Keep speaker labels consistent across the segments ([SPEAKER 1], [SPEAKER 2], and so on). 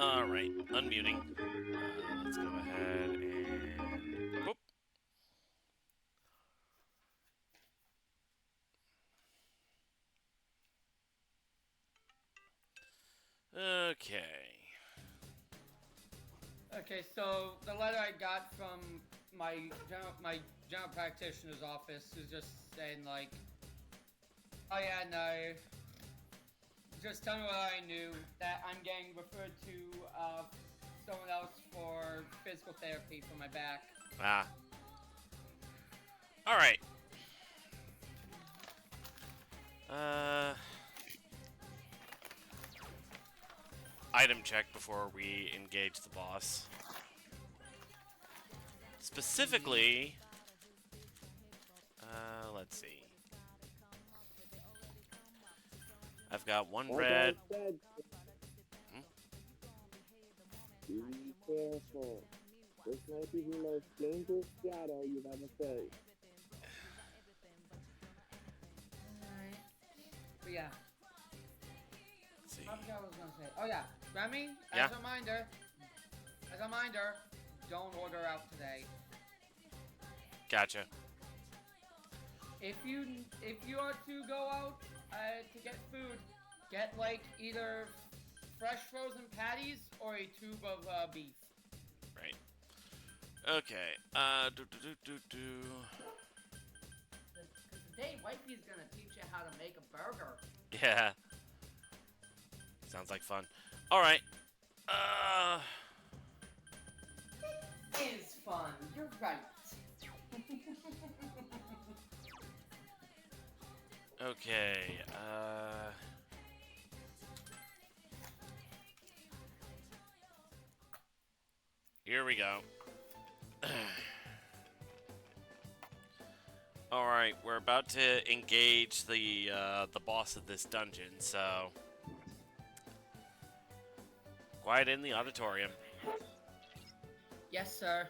[SPEAKER 1] Alright, unmuting. Let's go ahead and... Whoop. Okay.
[SPEAKER 2] Okay, so the letter I got from my general practitioner's office is just saying like, oh yeah, no, just tell me what I knew, that I'm getting referred to someone else for physical therapy for my back.
[SPEAKER 1] Ah. Alright. Uh... Item check before we engage the boss. Specifically... let's see. I've got one
[SPEAKER 3] Like
[SPEAKER 1] red...
[SPEAKER 3] I said, be careful. This might be the most dangerous shadow you've ever faced.
[SPEAKER 2] Alright. But yeah,
[SPEAKER 1] Let's see.
[SPEAKER 2] I forgot what I was gonna say. Oh yeah, Remy,
[SPEAKER 1] Yeah?
[SPEAKER 2] as a reminder, don't order out today.
[SPEAKER 1] Gotcha.
[SPEAKER 2] If you are to go out to get food, get like either fresh frozen patties or a tube of beef.
[SPEAKER 1] Right. Okay. Do.
[SPEAKER 2] Because today, Wifey's gonna teach you how to make a burger.
[SPEAKER 1] Yeah. Sounds like fun. Alright.
[SPEAKER 2] It is fun. You're right.
[SPEAKER 1] Okay, here we go. Alright, we're about to engage the boss of this dungeon, so... Quiet in the auditorium.
[SPEAKER 2] Yes, sir.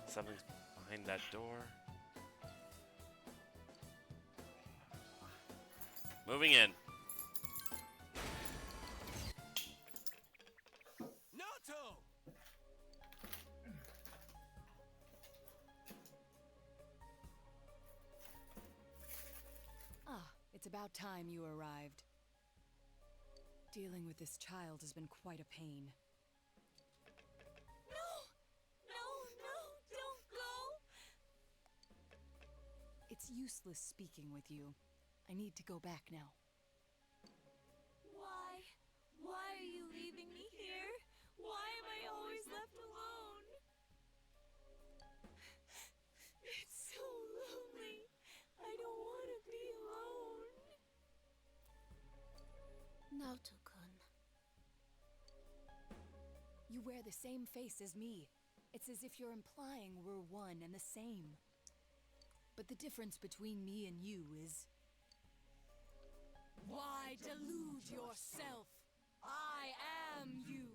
[SPEAKER 1] Something's behind that door. Moving in.
[SPEAKER 4] Naoto!
[SPEAKER 5] Ah, it's about time you arrived. Dealing with this child has been quite a pain.
[SPEAKER 6] No, don't go!
[SPEAKER 5] It's useless speaking with you. I need to go back now.
[SPEAKER 6] Why? Why are you leaving me here? Why am I always left alone? It's so lonely. I don't want to be alone. Naoto-kun.
[SPEAKER 5] You wear the same face as me. It's as if you're implying we're one and the same. But the difference between me and you is... Why delude yourself? I am you.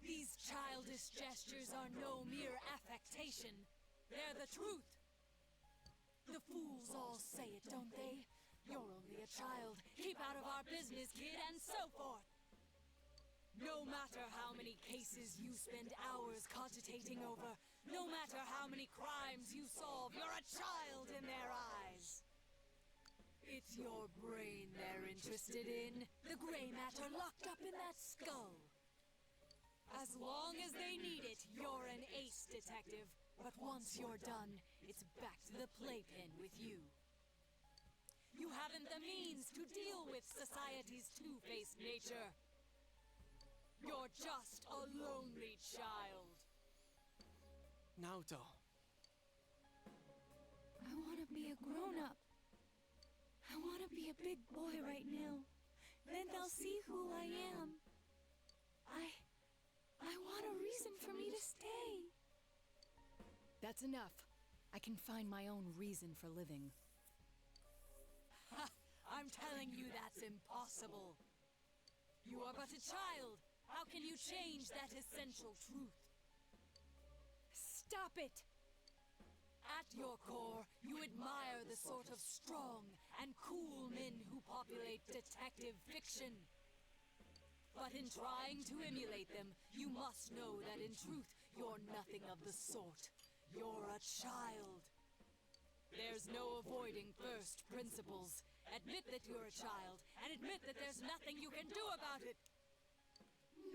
[SPEAKER 5] These childish gestures are no mere affectation. They're the truth. The fools all say it, don't they? You're only a child. Keep out of our business, kid, and so forth. No matter how many cases you spend hours cogitating over, no matter how many crimes you solve, you're a child in their eyes. It's your brain they're interested in, the gray matter locked up in that skull. As long as they need it, you're an ace detective. But once you're done, it's back to the playpen with you. You haven't the means to deal with society's two-faced nature. You're just a lonely child.
[SPEAKER 4] Naoto.
[SPEAKER 6] I want to be a grown-up. I want to be a big boy right now. Then they'll see who I am. I want a reason for me to stay.
[SPEAKER 5] That's enough. I can find my own reason for living.
[SPEAKER 6] Ha! I'm telling you that's impossible. You are but a child. How can you change that essential truth?
[SPEAKER 5] Stop it!
[SPEAKER 6] At your core, you admire the sort of strong and cool men who populate detective fiction. But in trying to emulate them, you must know that in truth, you're nothing of the sort. You're a child. There's no avoiding first principles. Admit that you're a child, and admit that there's nothing you can do about it.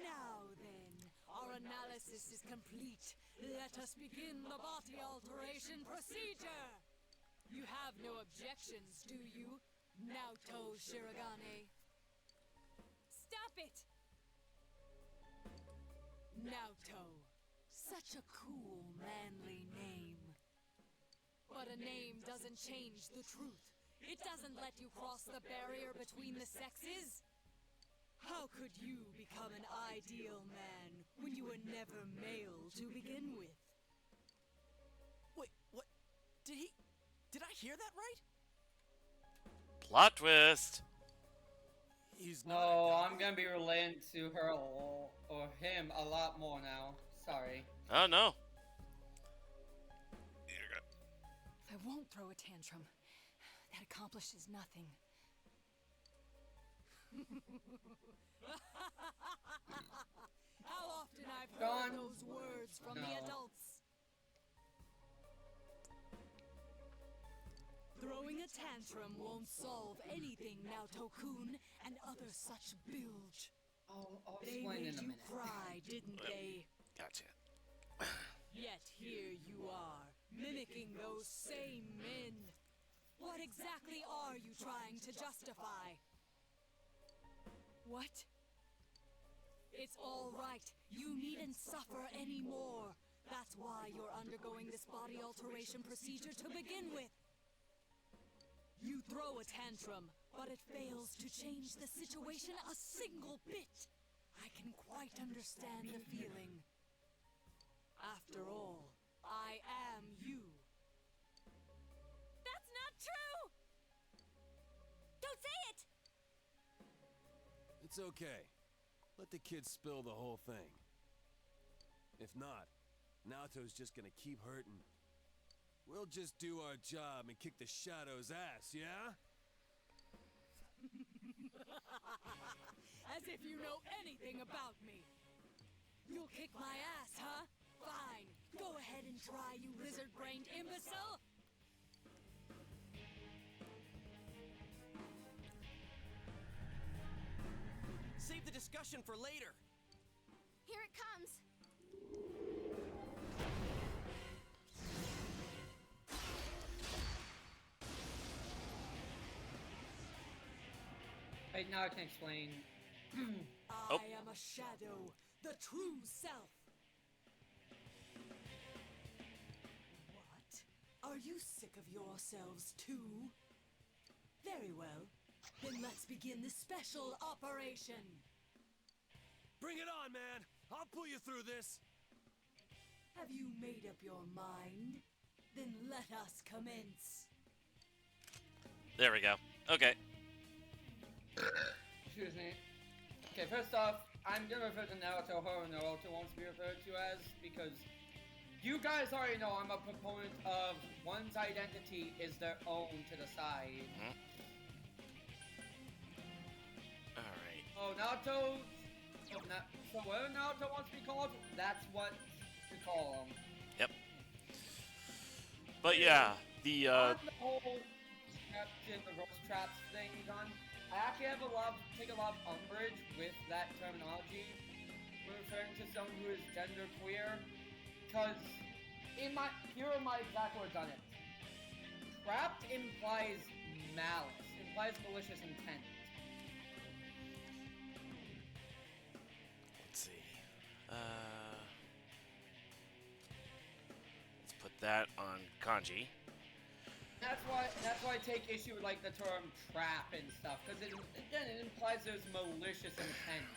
[SPEAKER 6] Now then, our analysis is complete. Let us begin the body alteration procedure. You have no objections, do you, Naoto Shirogane? Stop it! Naoto. Such a cool, manly name. But a name doesn't change the truth. It doesn't let you cross the barrier between the sexes. How could you become an ideal man when you were never male to begin with?
[SPEAKER 4] Wait, what? Did I hear that right?
[SPEAKER 1] Plot twist.
[SPEAKER 4] He's not.
[SPEAKER 2] No, I'm gonna be relating to her or him a lot more now. Sorry.
[SPEAKER 1] Oh no.
[SPEAKER 6] I won't throw a tantrum. That accomplishes nothing. How often I've heard
[SPEAKER 2] Gone.
[SPEAKER 6] those words from the
[SPEAKER 2] No.
[SPEAKER 6] adults. Throwing a tantrum won't solve anything, Naoto-kun and other such bilge.
[SPEAKER 2] I'll
[SPEAKER 6] They
[SPEAKER 2] explain
[SPEAKER 6] made
[SPEAKER 2] in a
[SPEAKER 6] you
[SPEAKER 2] minute.
[SPEAKER 6] cry, didn't they?
[SPEAKER 1] Gotcha.
[SPEAKER 6] Yet here you are, mimicking those same men. What exactly are you trying to justify? What? It's all right. You needn't suffer anymore. That's why you're undergoing this body alteration procedure to begin with. You throw a tantrum, but it fails to change the situation a single bit. I can quite understand the feeling. After all, I am you. That's not true! Don't say it!
[SPEAKER 4] It's okay. Let the kids spill the whole thing. If not, Naoto's just gonna keep hurting. We'll just do our job and kick the Shadow's ass, yeah?
[SPEAKER 6] As if you know anything about me. You'll kick my ass, huh? Fine. Go ahead and try, you lizard-brained imbecile!
[SPEAKER 4] Save the discussion for later.
[SPEAKER 7] Here it comes.
[SPEAKER 2] Right now I can explain.
[SPEAKER 1] Oh.
[SPEAKER 6] I am a shadow, the true self. What? Are you sick of yourselves too? Very well. Then let's begin the special operation.
[SPEAKER 4] Bring it on, man! I'll pull you through this!
[SPEAKER 6] Have you made up your mind? Then let us commence.
[SPEAKER 1] There we go. Okay.
[SPEAKER 2] Excuse me. Okay, first off, I'm gonna refer to Naruto her Naruto wants to be referred to as because you guys already know I'm a proponent of one's identity is their own to decide.
[SPEAKER 1] Alright.
[SPEAKER 2] Oh, Naruto. So whatever Naruto wants to be called, that's what we call him.
[SPEAKER 1] Yep. But yeah, the
[SPEAKER 2] On the whole Captain the Roast Traps thing done, I actually take a lot of umbrage with that terminology when referring to someone who is genderqueer, because here are my exact words on it. Trapped implies malice, implies malicious intent.
[SPEAKER 1] let's see. Let's put that on kanji.
[SPEAKER 2] That's why I take issue with like the term trap and stuff, because it implies there's malicious intent.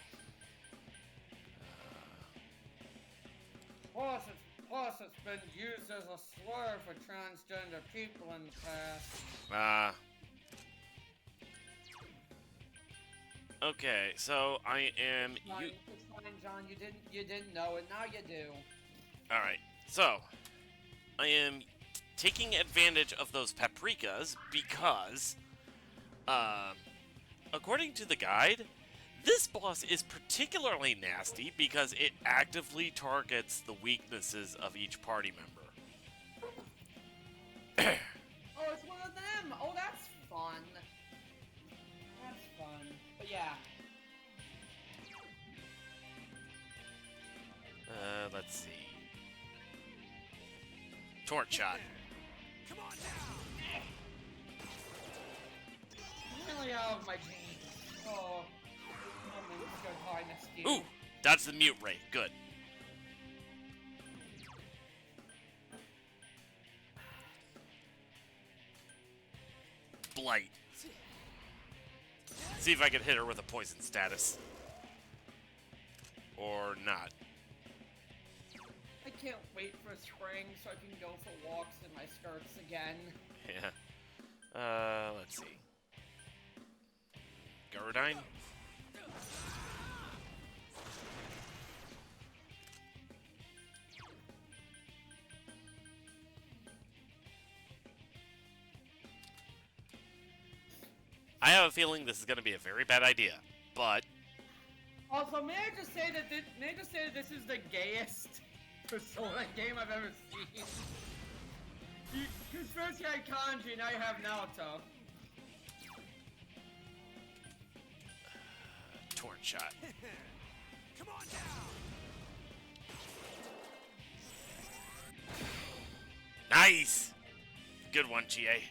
[SPEAKER 2] Plus it's been used as a slur for transgender people in the past.
[SPEAKER 1] Okay, so I am you.
[SPEAKER 2] It's fine, John. You didn't know it. Now you do.
[SPEAKER 1] Alright, so I am taking advantage of those paprikas because, according to the guide, this boss is particularly nasty because it actively targets the weaknesses of each party member.
[SPEAKER 2] Oh, it's one of them! Oh, that's fun. That's fun. But yeah.
[SPEAKER 1] Let's see. Torch shot.
[SPEAKER 4] Come on down.
[SPEAKER 2] I'm really out of my jeans. Oh. I'm gonna go highness you.
[SPEAKER 1] Ooh, that's the mute ray. Good. Blight. See if I can hit her with a poison status. Or not.
[SPEAKER 2] I can't wait for spring so I can go for walks in my skirts again.
[SPEAKER 1] Yeah. Let's see. Gardine? I have a feeling this is going to be a very bad idea, but
[SPEAKER 2] Also, may I just say that this is the gayest Persona game I've ever seen? Because first you had Kanji, now you have Naoto.
[SPEAKER 1] torch shot.
[SPEAKER 4] Come on down.
[SPEAKER 1] Nice! Good one, GA.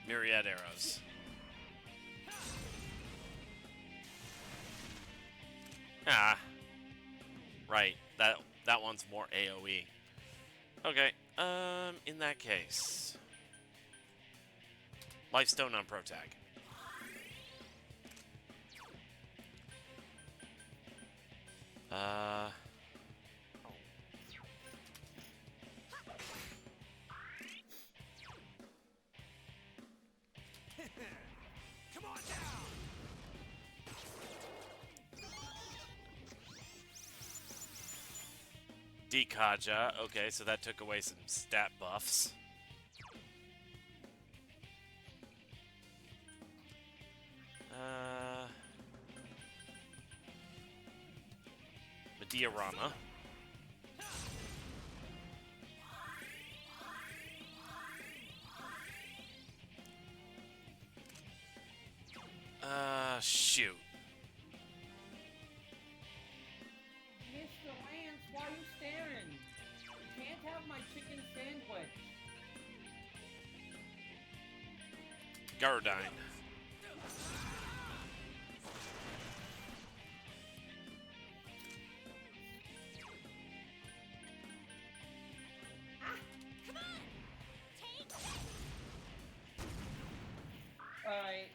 [SPEAKER 1] Myriad arrows. Ah. Right. That one's more AoE. Okay. In that case. Lifestone on Protag.
[SPEAKER 4] Come on down.
[SPEAKER 1] Dekaja. Okay, so that took away some stat buffs. Diorama. Shoot.
[SPEAKER 2] Mr. Lance, why are you staring? You can't have my chicken sandwich.
[SPEAKER 1] Gardine.
[SPEAKER 2] Alright.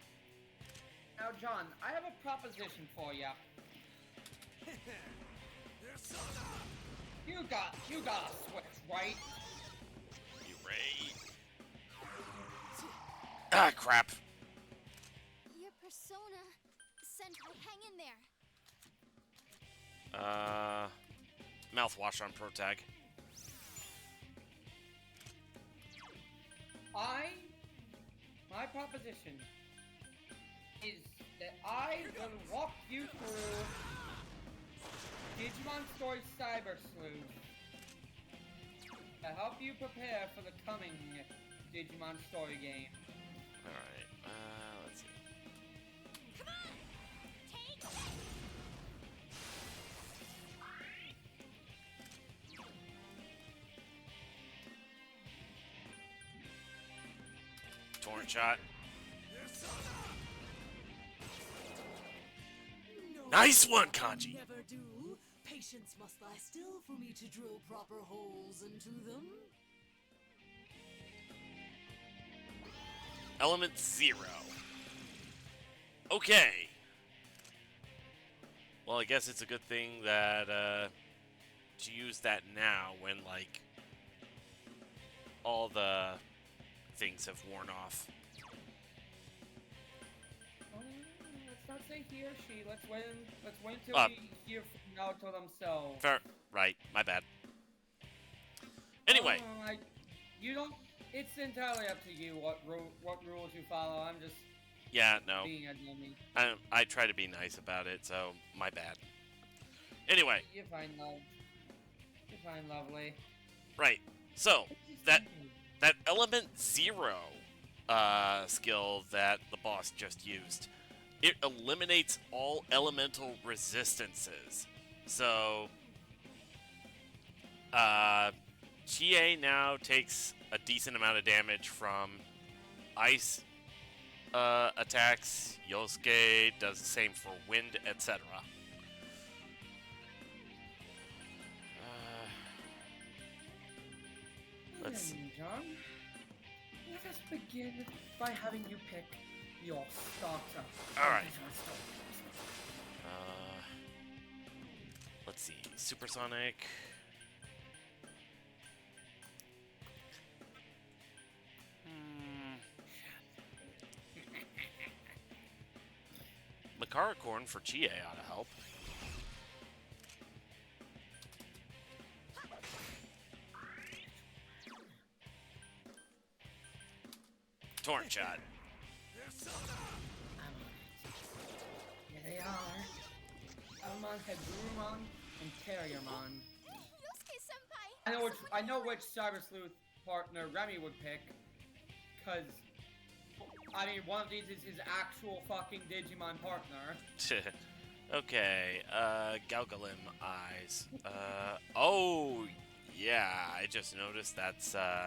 [SPEAKER 2] Now, John, I have a proposition for you. You got a switch, right?
[SPEAKER 1] You Ray. Ah, crap.
[SPEAKER 7] Your persona. Senpai, hang in there.
[SPEAKER 1] Mouthwash on Protag.
[SPEAKER 2] My proposition is that I will walk you through Digimon Story Cyber Sleuth to help you prepare for the coming Digimon Story game.
[SPEAKER 1] Alright, let's see. Torn shot. Nice one, Kanji!
[SPEAKER 6] Never do. Patience must lie still for me to drill proper holes into them.
[SPEAKER 1] Element 0. Okay. Well, I guess it's a good thing that, to use that now when, like, all the things have worn off.
[SPEAKER 2] Let's not say say he or she. Let's wait. Let's wait until
[SPEAKER 1] Uh,
[SPEAKER 2] we hear from Naruto themselves.
[SPEAKER 1] Fair. Right. My bad. Anyway.
[SPEAKER 2] You don't. It's entirely up to you what rules you follow. I'm just
[SPEAKER 1] Yeah. No.
[SPEAKER 2] being a dummy.
[SPEAKER 1] I try to be nice about it, so my bad. Anyway.
[SPEAKER 2] You're fine, love. You're fine, lovely.
[SPEAKER 1] Right. So that element 0 skill that the boss just used, it eliminates all elemental resistances. So Chie now takes a decent amount of damage from ice attacks. Yosuke does the same for wind, etc. Let's see.
[SPEAKER 2] Then, John, let us begin by having you pick your starter.
[SPEAKER 1] Alright. Let's see. Supersonic. Makaracorn for Chie ought to help. Torn shot.
[SPEAKER 2] Here they are. Almon, Hagurumon, and Terriermon.
[SPEAKER 7] Yosuke-senpai!
[SPEAKER 2] I know which Cyber Sleuth partner Remy would pick, cause I mean one of these is his actual fucking Digimon partner.
[SPEAKER 1] Okay, Galgalim eyes. Oh, yeah, I just noticed that's, alright,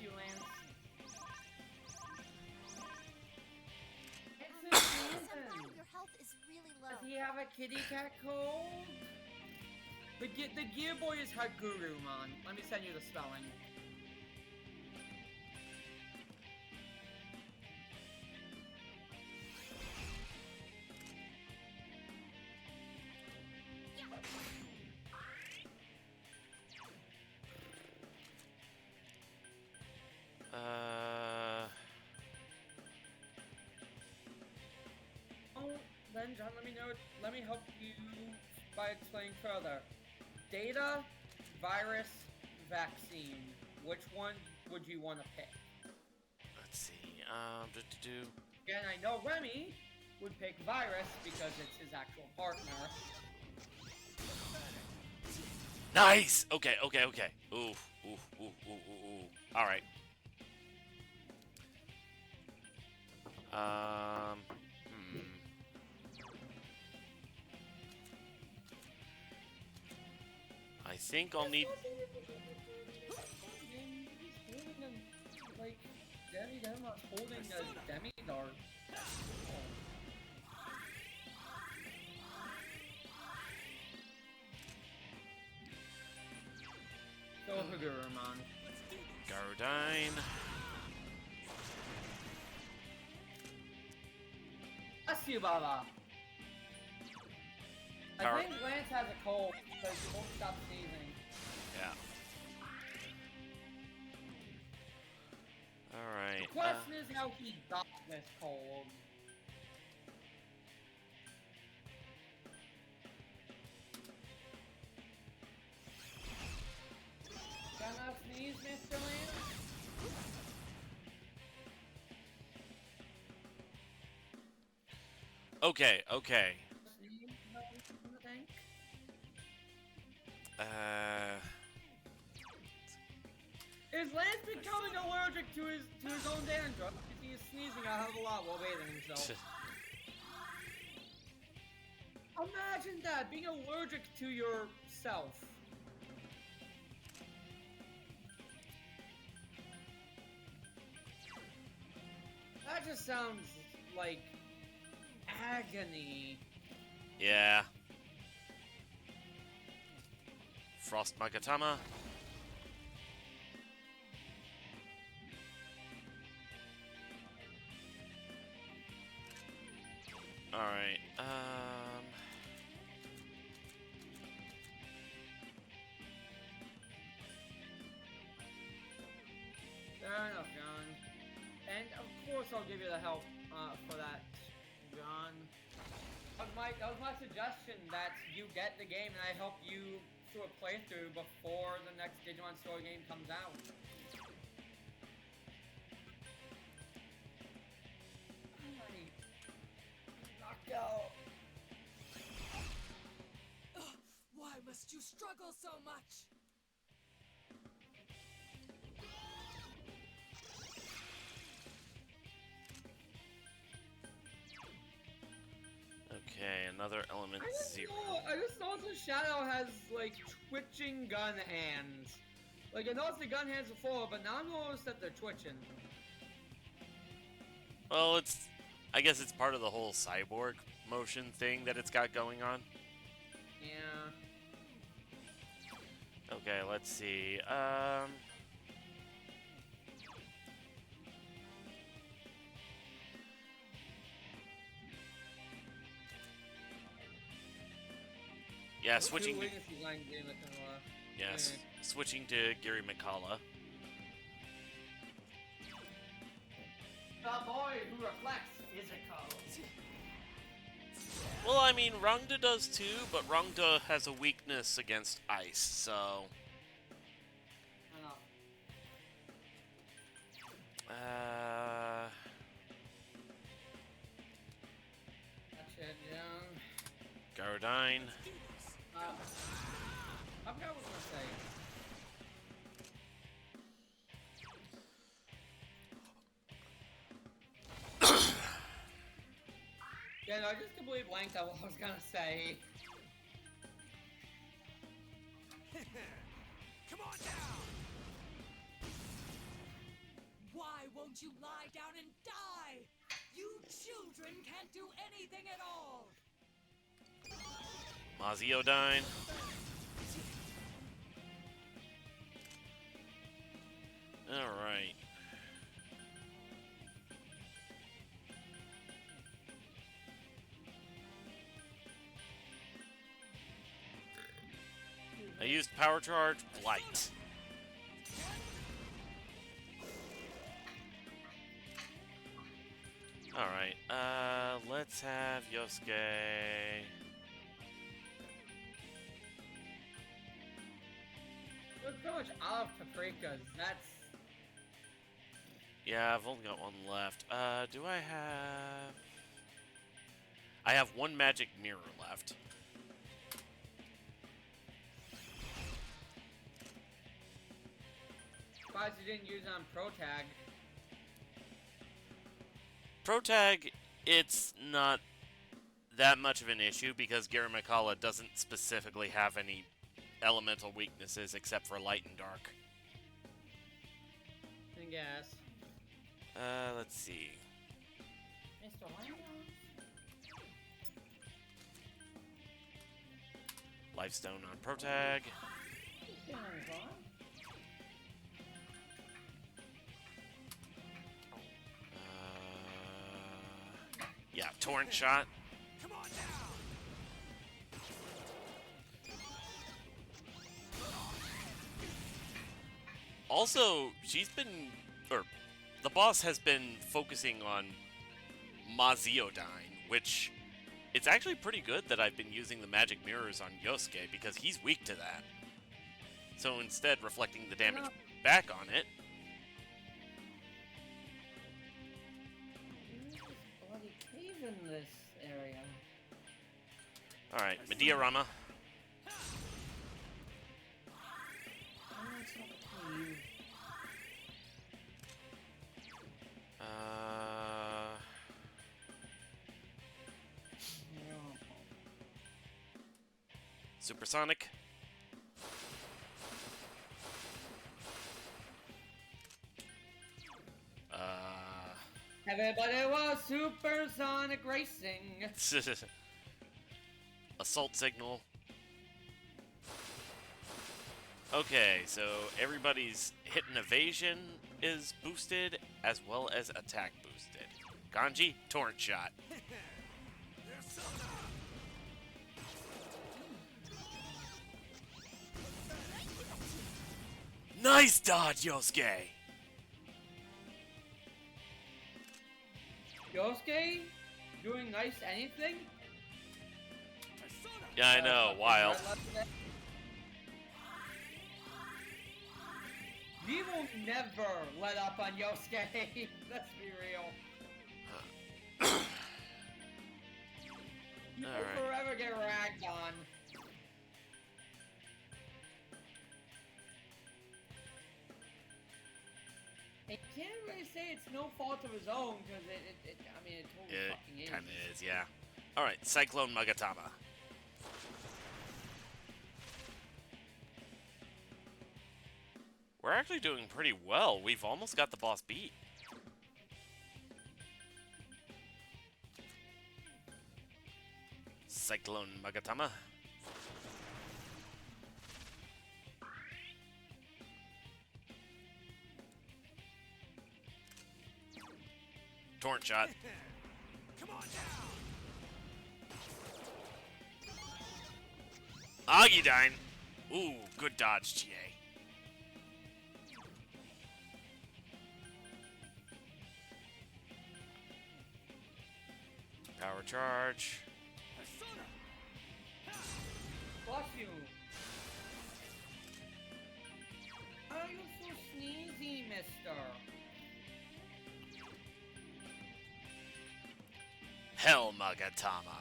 [SPEAKER 2] You, Lance. It's
[SPEAKER 7] Senpai,
[SPEAKER 2] season.
[SPEAKER 7] your health is really low.
[SPEAKER 2] Does he have a kitty cat cold? The Gear Boy is Hagurumon. Let me send you the spelling. Then, John, let me help you by explaining further. Data, virus, vaccine. Which one would you want to pick?
[SPEAKER 1] let's see,
[SPEAKER 2] Again, I know Remy would pick virus because it's his actual partner.
[SPEAKER 1] Nice! Okay. Ooh. Alright. I think I'll need...
[SPEAKER 2] He's holding a, like, Demi-Demon's holding a Demi-Dart. Go Hagurumon.
[SPEAKER 1] Garodine.
[SPEAKER 2] Bless you, Baba. I
[SPEAKER 1] Power-
[SPEAKER 2] think Lance has a cold because he won't stop sneezing.
[SPEAKER 1] Yeah. Alright.
[SPEAKER 2] The question is how he got this cold. Gonna sneeze, Mr. Lance?
[SPEAKER 1] Okay.
[SPEAKER 2] Sneeze, no, I think. Is Lance becoming allergic to his own dandruff? Because he is sneezing a hell of a lot while bathing himself. Imagine that, being allergic to yourself. That just sounds like agony.
[SPEAKER 1] Yeah. Frost Magatama. Alright,
[SPEAKER 2] Fair enough, John. And of course I'll give you the help for that, John. That was my suggestion that you get the game and I help you through a playthrough before the next Digimon Story game comes out. Alright. Knocked out.
[SPEAKER 6] Why must you struggle so much?
[SPEAKER 1] Okay, another element zero.
[SPEAKER 2] I just noticed the Shadow has, like, twitching gun hands. Like, I noticed the gun hands before, but now I noticed that they're twitching.
[SPEAKER 1] Well, I guess it's part of the whole cyborg motion thing that it's got going on.
[SPEAKER 2] Yeah.
[SPEAKER 1] Okay, let's see. Yeah, switching to, yes, switching to Gary McCullough.
[SPEAKER 2] The boy who reflects physical.
[SPEAKER 1] Well, I mean, Rangda does too, but Rangda has a weakness against ice, so...
[SPEAKER 2] I know. That's it, John.
[SPEAKER 1] Garodine.
[SPEAKER 2] I forgot what I was gonna say. Yeah, no, I just completely blanked out what I was gonna say.
[SPEAKER 4] Come on down!
[SPEAKER 6] Why won't you lie down and die? You children can't do anything at all!
[SPEAKER 1] Maziodyne. Alright. I used Power Charge, Blight. Alright, let's have Yosuke.
[SPEAKER 2] There's so much out of paprikas, that's...
[SPEAKER 1] Yeah, I've only got one left. Do I have... I have one magic mirror left.
[SPEAKER 2] Surprised you didn't use it on Protag.
[SPEAKER 1] Protag, it's not that much of an issue because Gary McCullough doesn't specifically have any elemental weaknesses except for light and dark.
[SPEAKER 2] I guess.
[SPEAKER 1] Let's see.
[SPEAKER 2] Mr. Lando?
[SPEAKER 1] Lifestone on Protag. Yeah, Torrent Shot.
[SPEAKER 4] Come on down!
[SPEAKER 1] Also, the boss has been focusing on Maziodyne, which it's actually pretty good that I've been using the magic mirrors on Yosuke because he's weak to that. So instead, reflecting the damage back on it.
[SPEAKER 2] Bloody cave in this area.
[SPEAKER 1] Alright, Mediarama. Supersonic.
[SPEAKER 2] Everybody was supersonic racing.
[SPEAKER 1] Assault Signal. Okay, so everybody's hit and evasion is boosted as well as attack boosted. Ganji, Torrent Shot. Nice dodge, Yosuke!
[SPEAKER 2] Yosuke doing nice anything?
[SPEAKER 1] Yeah, I know. Wild.
[SPEAKER 2] We will never let up on Yosuke. Let's be real. You will
[SPEAKER 1] Alright.
[SPEAKER 2] forever get ragged on. I can't really say it's no fault of his own, because I mean, it totally
[SPEAKER 1] It
[SPEAKER 2] fucking is.
[SPEAKER 1] kind of is, yeah. Alright, Cyclone Magatama. We're actually doing pretty well. We've almost got the boss beat. Cyclone Magatama. Torrent shot.
[SPEAKER 4] Come on down.
[SPEAKER 1] Agidine. Ooh, good dodge, GA. Power charge.
[SPEAKER 2] Bless you. Why are you so sneezy, mister?
[SPEAKER 1] Hell Magatama.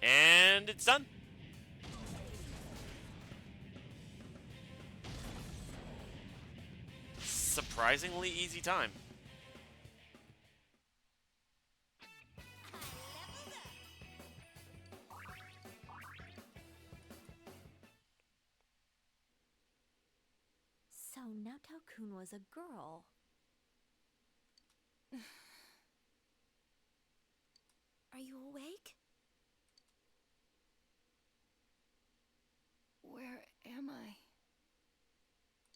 [SPEAKER 1] And it's done. Surprisingly easy time.
[SPEAKER 7] So Naoto-kun was a girl. Are you awake?
[SPEAKER 6] Where am I?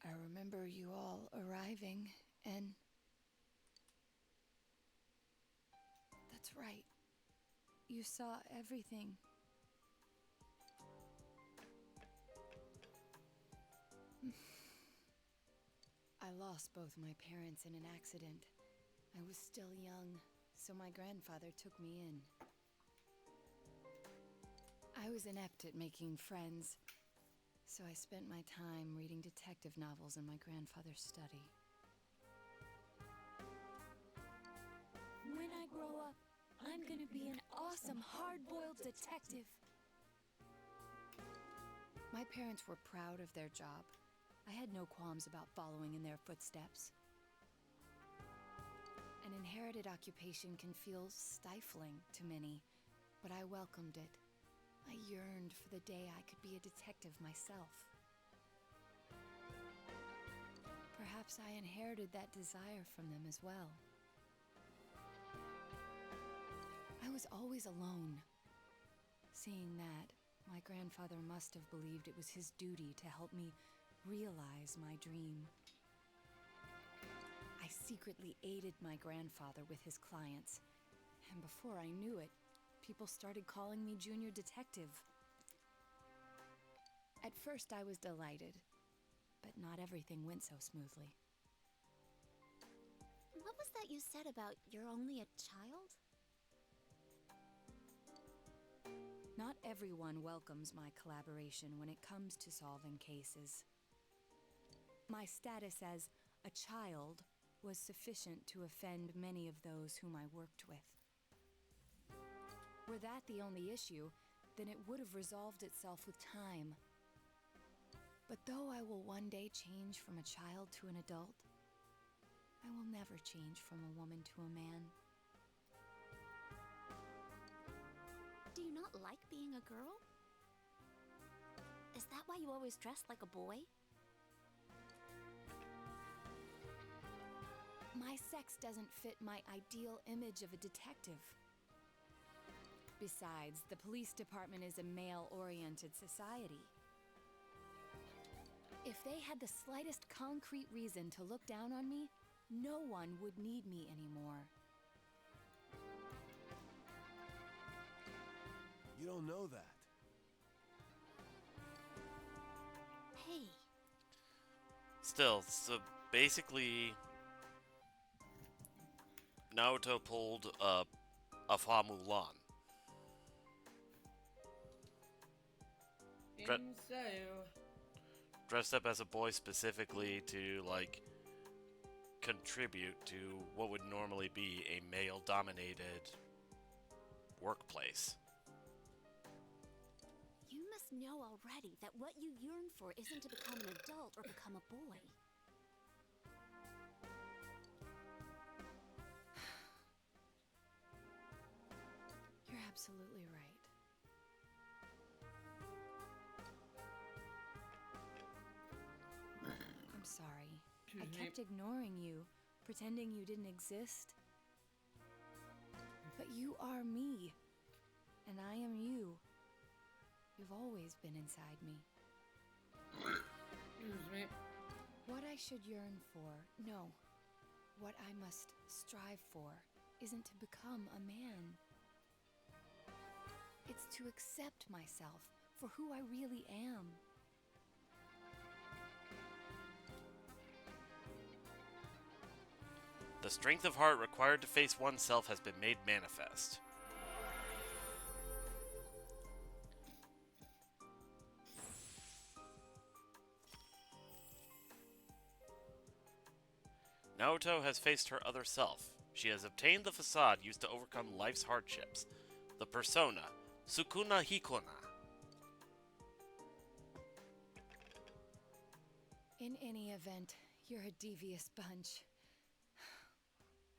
[SPEAKER 6] I remember you all arriving, and... That's right. You saw everything. I lost both my parents in an accident. I was still young, so my grandfather took me in. I was inept at making friends, so I spent my time reading detective novels in my grandfather's study. When I grow up, I'm gonna be an awesome, hard-boiled detective. My parents were proud of their job. I had no qualms about following in their footsteps. An inherited occupation can feel stifling to many, but I welcomed it. I yearned for the day I could be a detective myself. Perhaps I inherited that desire from them as well. I was always alone. Seeing that, my grandfather must have believed it was his duty to help me realize my dream. I secretly aided my grandfather with his clients, and before I knew it, people started calling me Junior Detective. At first I was delighted, but not everything went so smoothly.
[SPEAKER 7] What was that you said about you're only a child?
[SPEAKER 6] Not everyone welcomes my collaboration when it comes to solving cases. My status as a child was sufficient to offend many of those whom I worked with. Were that the only issue, then it would have resolved itself with time. But though I will one day change from a child to an adult, I will never change from a woman to a man.
[SPEAKER 7] Do you not like being a girl? Is that why you always dress like a boy?
[SPEAKER 6] My sex doesn't fit my ideal image of a detective. Besides, the police department is a male-oriented society. If they had the slightest concrete reason to look down on me, no one would need me anymore.
[SPEAKER 4] You don't know that.
[SPEAKER 1] Still, so basically, Naoto pulled a Fa Mulan. Dre-
[SPEAKER 2] Think so.
[SPEAKER 1] Dressed up as a boy specifically to, like, contribute to what would normally be a male-dominated workplace.
[SPEAKER 7] You must know already that what you yearn for isn't to become an adult or become a boy.
[SPEAKER 6] You're absolutely right. I'm sorry. I kept ignoring you, pretending you didn't exist. But you are me, and I am you. You've always been inside me.
[SPEAKER 2] Excuse me.
[SPEAKER 6] What I should yearn for, no. What I must strive for, isn't to become a man. It's to accept myself for who I really am.
[SPEAKER 1] The strength of heart required to face oneself has been made manifest. Naoto has faced her other self. She has obtained the facade used to overcome life's hardships. The persona, Sukuna Hikona.
[SPEAKER 6] In any event, you're a devious bunch.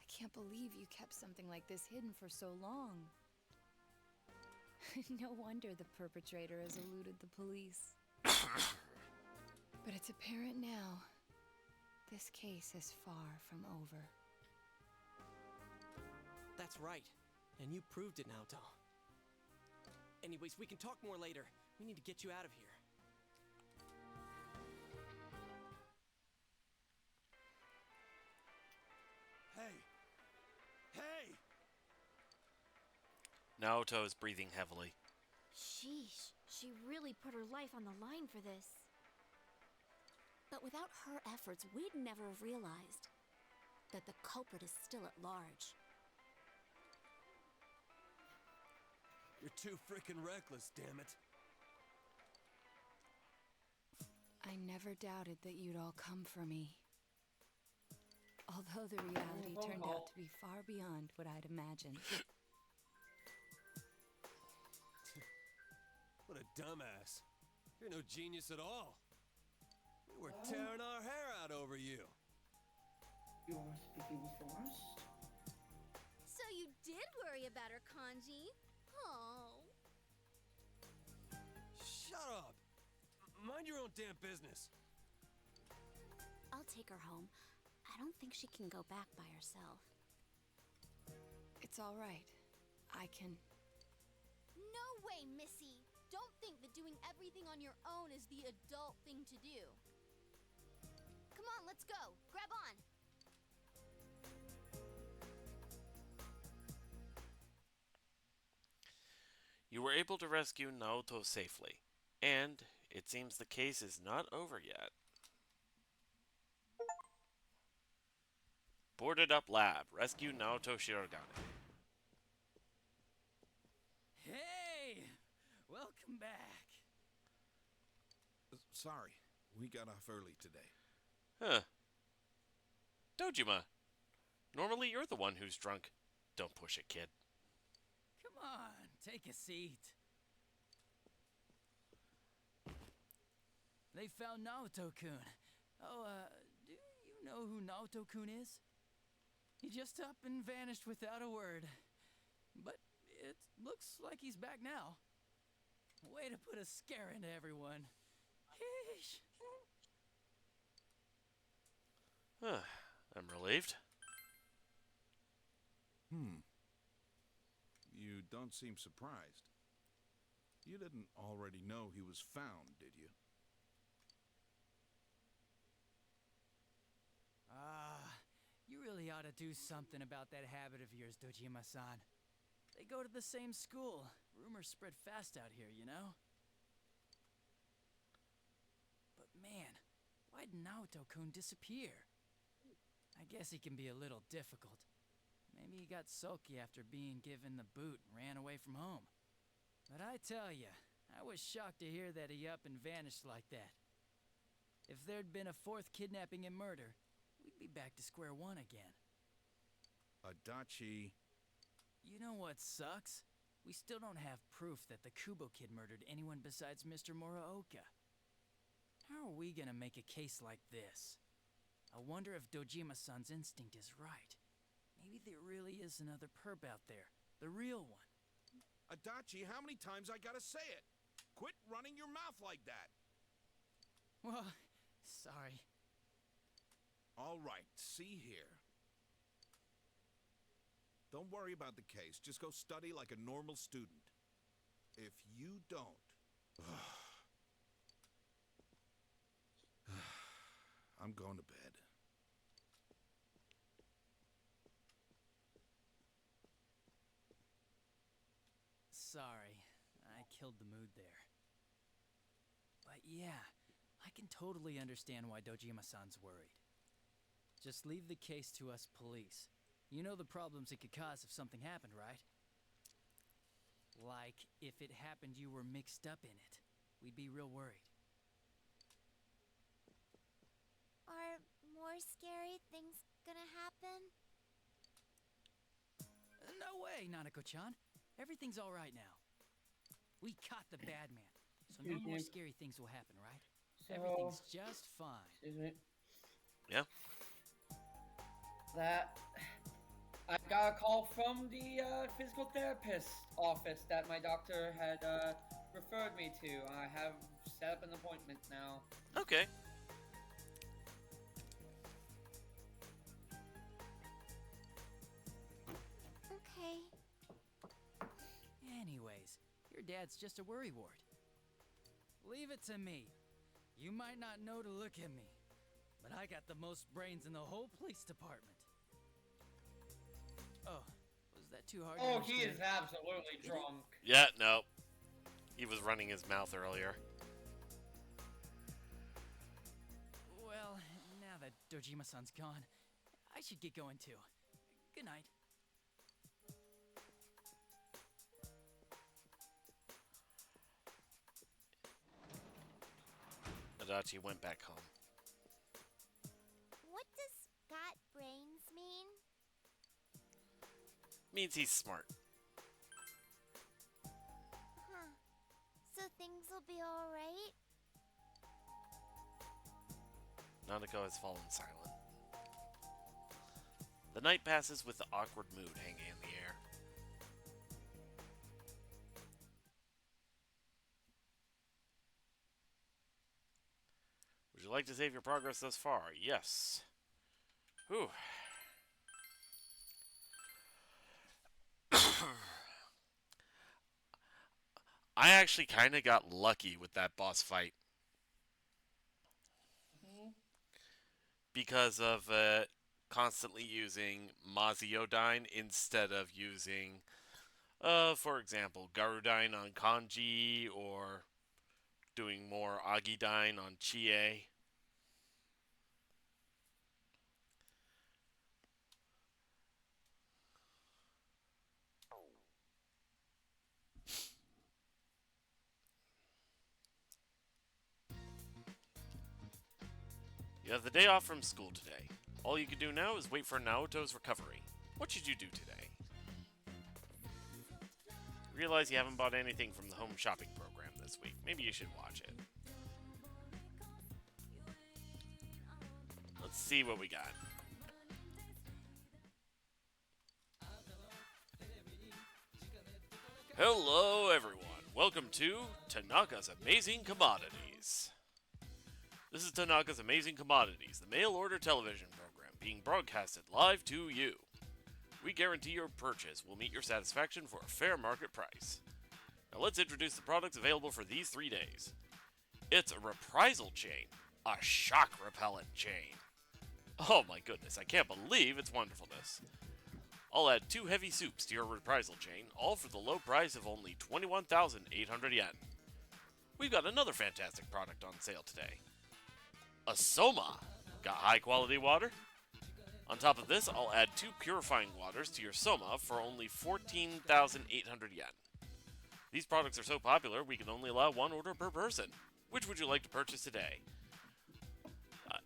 [SPEAKER 6] I can't believe you kept something like this hidden for so long. No wonder the perpetrator has eluded the police. But it's apparent now. This case is far from over.
[SPEAKER 8] That's right. And you proved it, Naoto. Anyways, we can talk more later. We need to get you out of here.
[SPEAKER 4] Hey! Hey!
[SPEAKER 1] Naoto is breathing heavily.
[SPEAKER 7] Sheesh, she really put her life on the line for this. But without her efforts, we'd never have realized that the culprit is still at large.
[SPEAKER 4] You're too frickin' reckless, damn it.
[SPEAKER 6] I never doubted that you'd all come for me. Although the reality turned out to be far beyond what I'd imagined.
[SPEAKER 4] What a dumbass. You're no genius at all. We were tearing our hair out over you.
[SPEAKER 2] You're speaking first.
[SPEAKER 7] So you did worry about her, Kanji? Oh.
[SPEAKER 4] Shut up. Mind your own damn business.
[SPEAKER 7] I'll take her home. I don't think she can go back by herself.
[SPEAKER 6] It's all right. I can...
[SPEAKER 9] No way, Missy! Don't think that doing everything on your own is the adult thing to do. Come on, let's go. Grab on.
[SPEAKER 1] You were able to rescue Naoto safely, and it seems the case is not over yet. Boarded up lab. Rescue Naoto Shirogane.
[SPEAKER 10] Hey! Welcome back.
[SPEAKER 11] Sorry, we got off early today.
[SPEAKER 1] Huh. Dojima. Normally you're the one who's drunk. Don't push it, kid.
[SPEAKER 10] Come on, take a seat. They found Naoto-kun. Oh, do you know who Naoto-kun is? He just up and vanished without a word. But it looks like he's back now. Way to put a scare into everyone. Yeesh.
[SPEAKER 1] I'm relieved.
[SPEAKER 11] You don't seem surprised. You didn't already know he was found, did you?
[SPEAKER 10] You really ought to do something about that habit of yours, Dojima-san. They go to the same school. Rumors spread fast out here, you know? But man, Why'd Naoto-kun disappear? I guess he can be a little difficult. Maybe he got sulky after being given the boot and ran away from home. But I tell ya, I was shocked to hear that he up and vanished like that. If there'd been a fourth kidnapping and murder, we'd be back to square one again.
[SPEAKER 11] Adachi...
[SPEAKER 10] You know what sucks? We still don't have proof that the Kubo kid murdered anyone besides Mr. Muraoka. How are we gonna make a case like this? I wonder if Dojima-san's instinct is right. Maybe there really is another perp out there. The real one.
[SPEAKER 11] Adachi, how many times I gotta say it? Quit running your mouth like that!
[SPEAKER 10] Well, sorry.
[SPEAKER 11] All right, see here. Don't worry about the case. Just go study like a normal student. If you don't... I'm going to bed.
[SPEAKER 10] Sorry, I killed the mood there. But yeah, I can totally understand why Dojima-san's worried. Just leave the case to us police. You know the problems it could cause if something happened, right? Like, if it happened you were mixed up in it. We'd be real worried.
[SPEAKER 9] Are more scary things gonna happen?
[SPEAKER 10] No way, Nanako-chan. Everything's all right now. We caught the bad man, so no more scary things will happen, right? Everything's just fine.
[SPEAKER 2] Excuse me.
[SPEAKER 1] Yeah.
[SPEAKER 2] That I got a call from the physical therapist office that my doctor had referred me to. I have set up an appointment now.
[SPEAKER 1] Okay.
[SPEAKER 9] Okay.
[SPEAKER 10] Anyways, your dad's just a worry wart. Leave it to me. You might not know to look at me, but I got the most brains in the whole police department. Oh, was that too hard to
[SPEAKER 2] Oh, he
[SPEAKER 10] understand?
[SPEAKER 2] is absolutely drunk.
[SPEAKER 1] Yeah, no. He was running his mouth earlier.
[SPEAKER 10] Well, now that Dojima-san's gone, I should get going too. Good night.
[SPEAKER 1] Adachi went back home.
[SPEAKER 9] What does got brains mean?
[SPEAKER 1] Means he's smart.
[SPEAKER 9] Huh. So things will be alright?
[SPEAKER 1] Nanako has fallen silent. The night passes with the awkward mood hanging in the air. Would you like to save your progress thus far? Yes. Whew. I actually kind of got lucky with that boss fight. Because of constantly using Maziodyne instead of using, for example, Garudyne on Kanji, or doing more Agidyne on Chie. You have the day off from school today. All you can do now is wait for Naoto's recovery. What should you do today? Realize you haven't bought anything from the home shopping program this week. Maybe you should watch it. Let's see what we got. Hello everyone. Welcome to Tanaka's Amazing Commodities. This is Tanaka's Amazing Commodities, the mail-order television program being broadcasted live to you. We guarantee your purchase will meet your satisfaction for a fair market price. Now let's introduce the products available for these 3 days. It's a reprisal chain, a shock repellent chain. Oh my goodness, I can't believe its wonderfulness. I'll add 2 heavy soups to your reprisal chain, all for the low price of only 21,800 yen. We've got another fantastic product on sale today. a Soma. Got high quality water? On top of this, I'll add 2 purifying waters to your Soma for only 14,800 yen. These products are so popular, we can only allow 1 order per person. Which would you like to purchase today?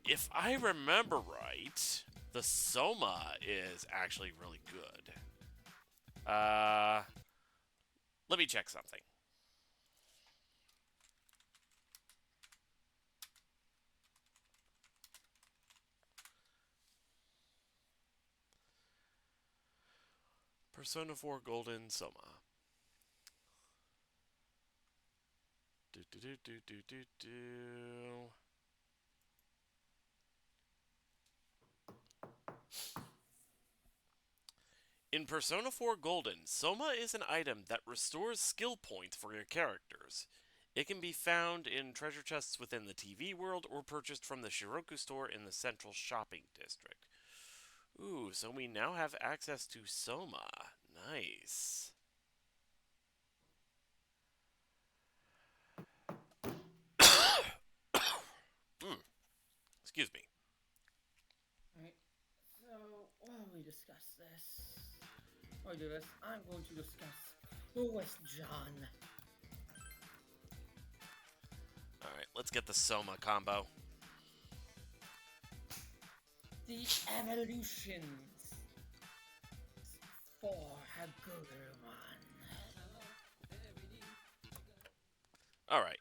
[SPEAKER 1] If I remember right, the Soma is actually really good. Let me check something. Persona 4 Golden Soma. In Persona 4 Golden, Soma is an item that restores skill points for your characters. It can be found in treasure chests within the TV world or purchased from the Shiroku store in the central shopping district. Ooh, so we now have access to Soma. Nice. Excuse me.
[SPEAKER 2] Alright, so while we discuss this, while we do this, I'm going to discuss Louis John.
[SPEAKER 1] Alright, let's get the Soma combo.
[SPEAKER 2] The evolutions for Hagurumon.
[SPEAKER 1] Alright.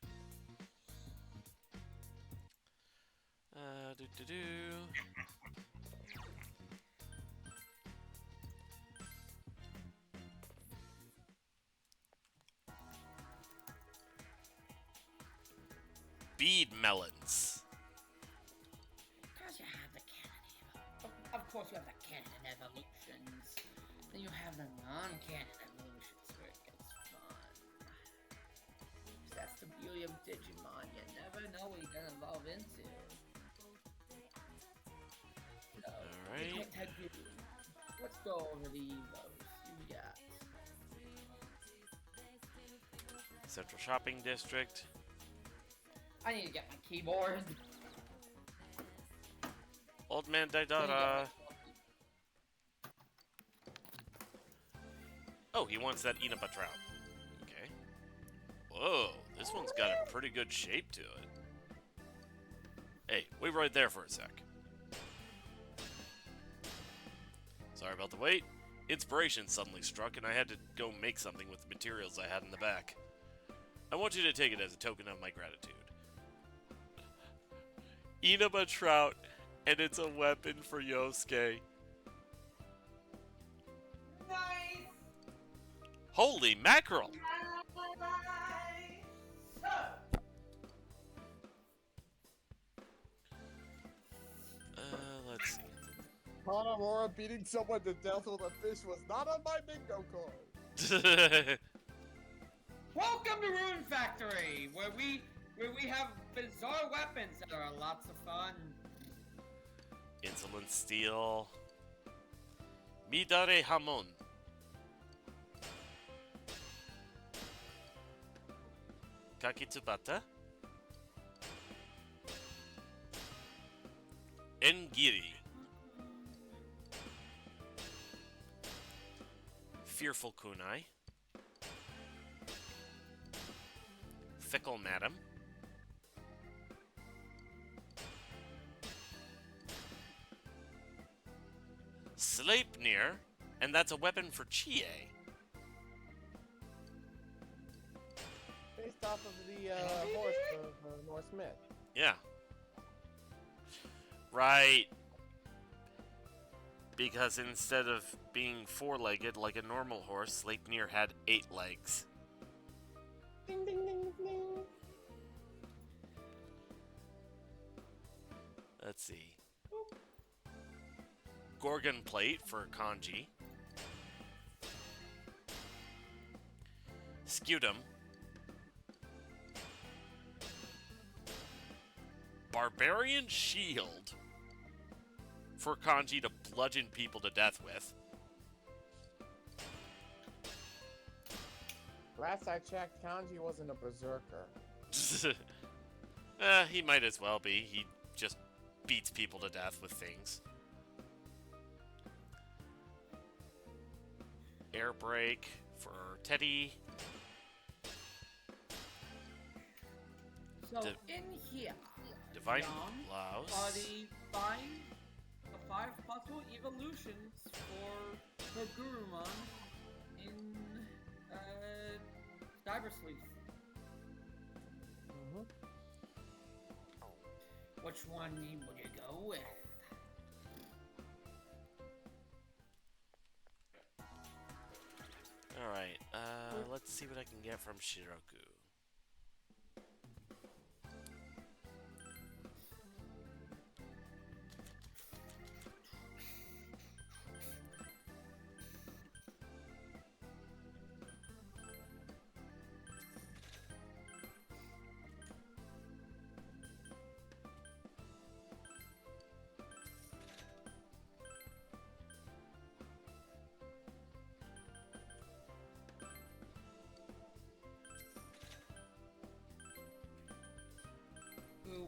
[SPEAKER 1] Bead melons.
[SPEAKER 2] Because you have the canon of course you have the canon evolutions. Then you have the non-canon evolutions where it gets fun. That's the beauty of Digimon. You never know what you're gonna evolve into. So,
[SPEAKER 1] Alright.
[SPEAKER 2] Let's go over the evos you got.
[SPEAKER 1] Central Shopping District.
[SPEAKER 2] I need to get my keyboard.
[SPEAKER 1] Old Man Daidara. Oh, he wants that Inaba trout. Okay. Whoa, this one's got a pretty good shape to it. Hey, wait right there for a sec. Sorry about the wait. Inspiration suddenly struck and I had to go make something with the materials I had in the back. I want you to take it as a token of my gratitude. Inaba trout, and it's a weapon for Yosuke.
[SPEAKER 2] Nice.
[SPEAKER 1] Holy mackerel! Let's see.
[SPEAKER 3] Hanamura beating someone to death with a fish was not on my bingo card.
[SPEAKER 2] Welcome to Rune Factory, where we have bizarre weapons that are lots of fun.
[SPEAKER 1] Insolent Steel. Midare Hamon. Kakitsubata. Engiri. Fearful Kunai. Fickle Madam. Sleipnir, and that's a weapon for Chie.
[SPEAKER 3] Based off of the horse of Norse myth.
[SPEAKER 1] Yeah. Right. Because instead of being 4-legged like a normal horse, Sleipnir had 8 legs.
[SPEAKER 3] Ding ding ding ding.
[SPEAKER 1] Let's see. Gorgon Plate for Kanji. Scutum. Barbarian Shield for Kanji to bludgeon people to death with.
[SPEAKER 3] Last I checked, Kanji wasn't a berserker.
[SPEAKER 1] He might as well be. He just beats people to death with things. Air brake for Teddy.
[SPEAKER 2] So in here,
[SPEAKER 1] Divine
[SPEAKER 2] John,
[SPEAKER 1] blouse.
[SPEAKER 2] are the five possible evolutions for Gurumon in Cyber Sleuth. Which one would you go with?
[SPEAKER 1] Alright, let's see what I can get from Shiroku.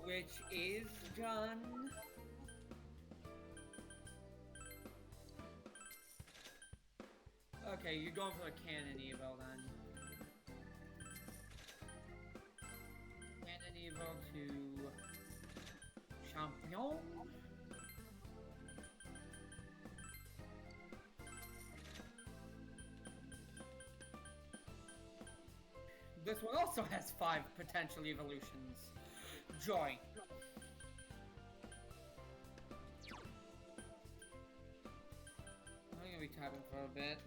[SPEAKER 2] Which is John? Okay, you're going for a Canon Evo then. Canon Evo to Champion. This one also has 5 potential evolutions. Joy. I'm gonna be typing for a bit.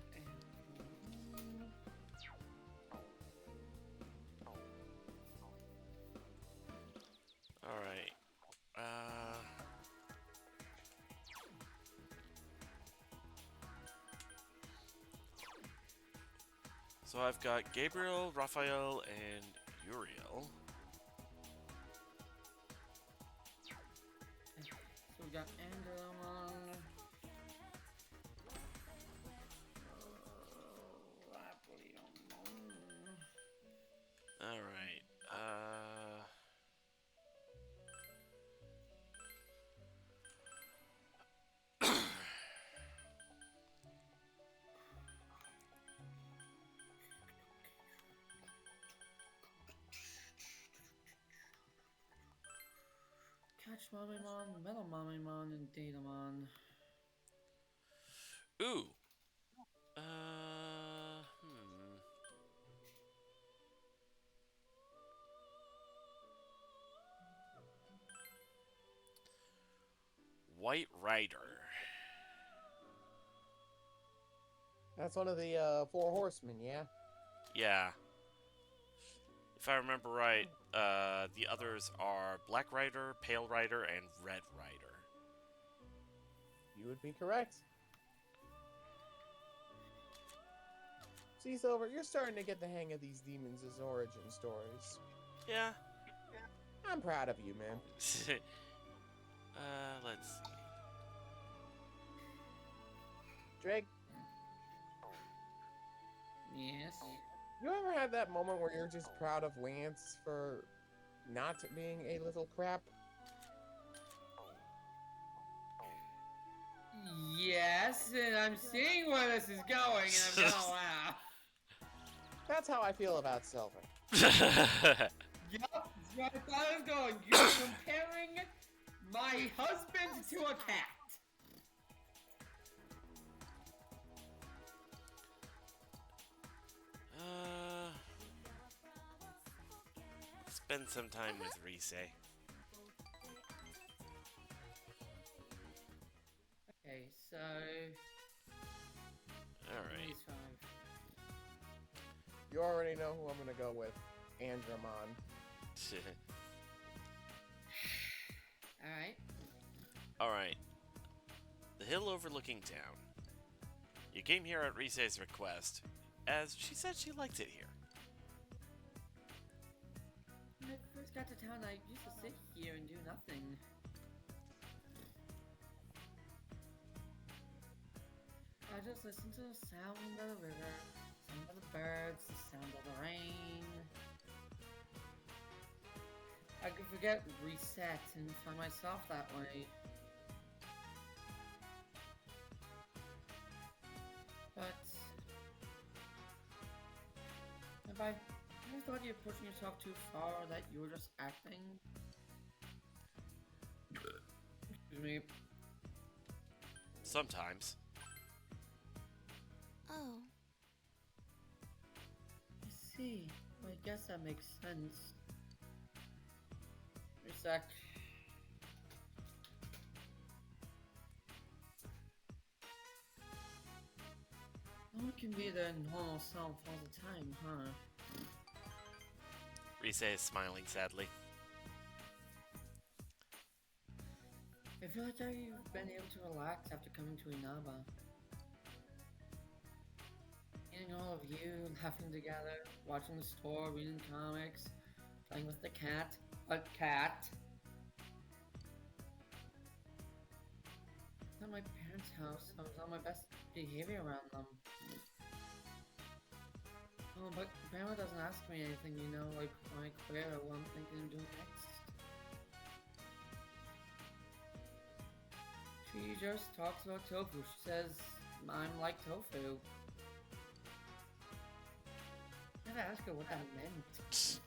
[SPEAKER 1] Alright. So I've got Gabriel, Raphael, and Uriel.
[SPEAKER 2] So we got Angelomon.
[SPEAKER 1] Alright,
[SPEAKER 2] Catch Mamemon, Metal Mamemon, and Datamon.
[SPEAKER 1] ooh. White Rider.
[SPEAKER 12] That's one of the 4 horsemen, yeah?
[SPEAKER 1] Yeah. If I remember right, the others are Black Rider, Pale Rider, and Red Rider.
[SPEAKER 12] You would be correct. See, Silver, you're starting to get the hang of these demons' origin stories.
[SPEAKER 1] Yeah.
[SPEAKER 12] I'm proud of you, man.
[SPEAKER 1] Let's see.
[SPEAKER 12] Drake,
[SPEAKER 2] Yes.
[SPEAKER 12] you ever had that moment where you're just proud of Lance for not being a little crap?
[SPEAKER 2] Yes, and I'm seeing where this is going, and I'm gonna laugh.
[SPEAKER 12] That's how I feel about Silver.
[SPEAKER 2] Yup, that's where I thought I was going. You're comparing my husband to a cat.
[SPEAKER 1] Spend some time with Rise.
[SPEAKER 2] Okay, so...
[SPEAKER 1] Alright.
[SPEAKER 2] these 5.
[SPEAKER 12] You already know who I'm gonna go with. Andromon.
[SPEAKER 2] Alright.
[SPEAKER 1] Alright. The hill overlooking town. You came here at Rise's request, as she said she liked it here.
[SPEAKER 2] When I first got to town, I used to sit here and do nothing. I just listened to the sound of the river, the sound of the birds, the sound of the rain. I I could forget reset and find myself that way. But have I ever thought you're pushing yourself too far, or that you were just acting? Excuse me.
[SPEAKER 1] Sometimes.
[SPEAKER 9] Oh.
[SPEAKER 2] I see. Well, I guess that makes sense. Wait a sec. No one can be their normal self all the time, huh?
[SPEAKER 1] Rise is smiling sadly.
[SPEAKER 2] I feel like you've been able to relax after coming to Inaba. Seeing all of you laughing together, watching the store, reading comics, playing with the cat. A cat! At my parents' house, I was on my best behavior around them. Oh, but Grandma doesn't ask me anything, you know, like when I quit or what I'm thinking of doing next. She just talks about tofu. She says I'm like tofu. I had to ask her what that meant.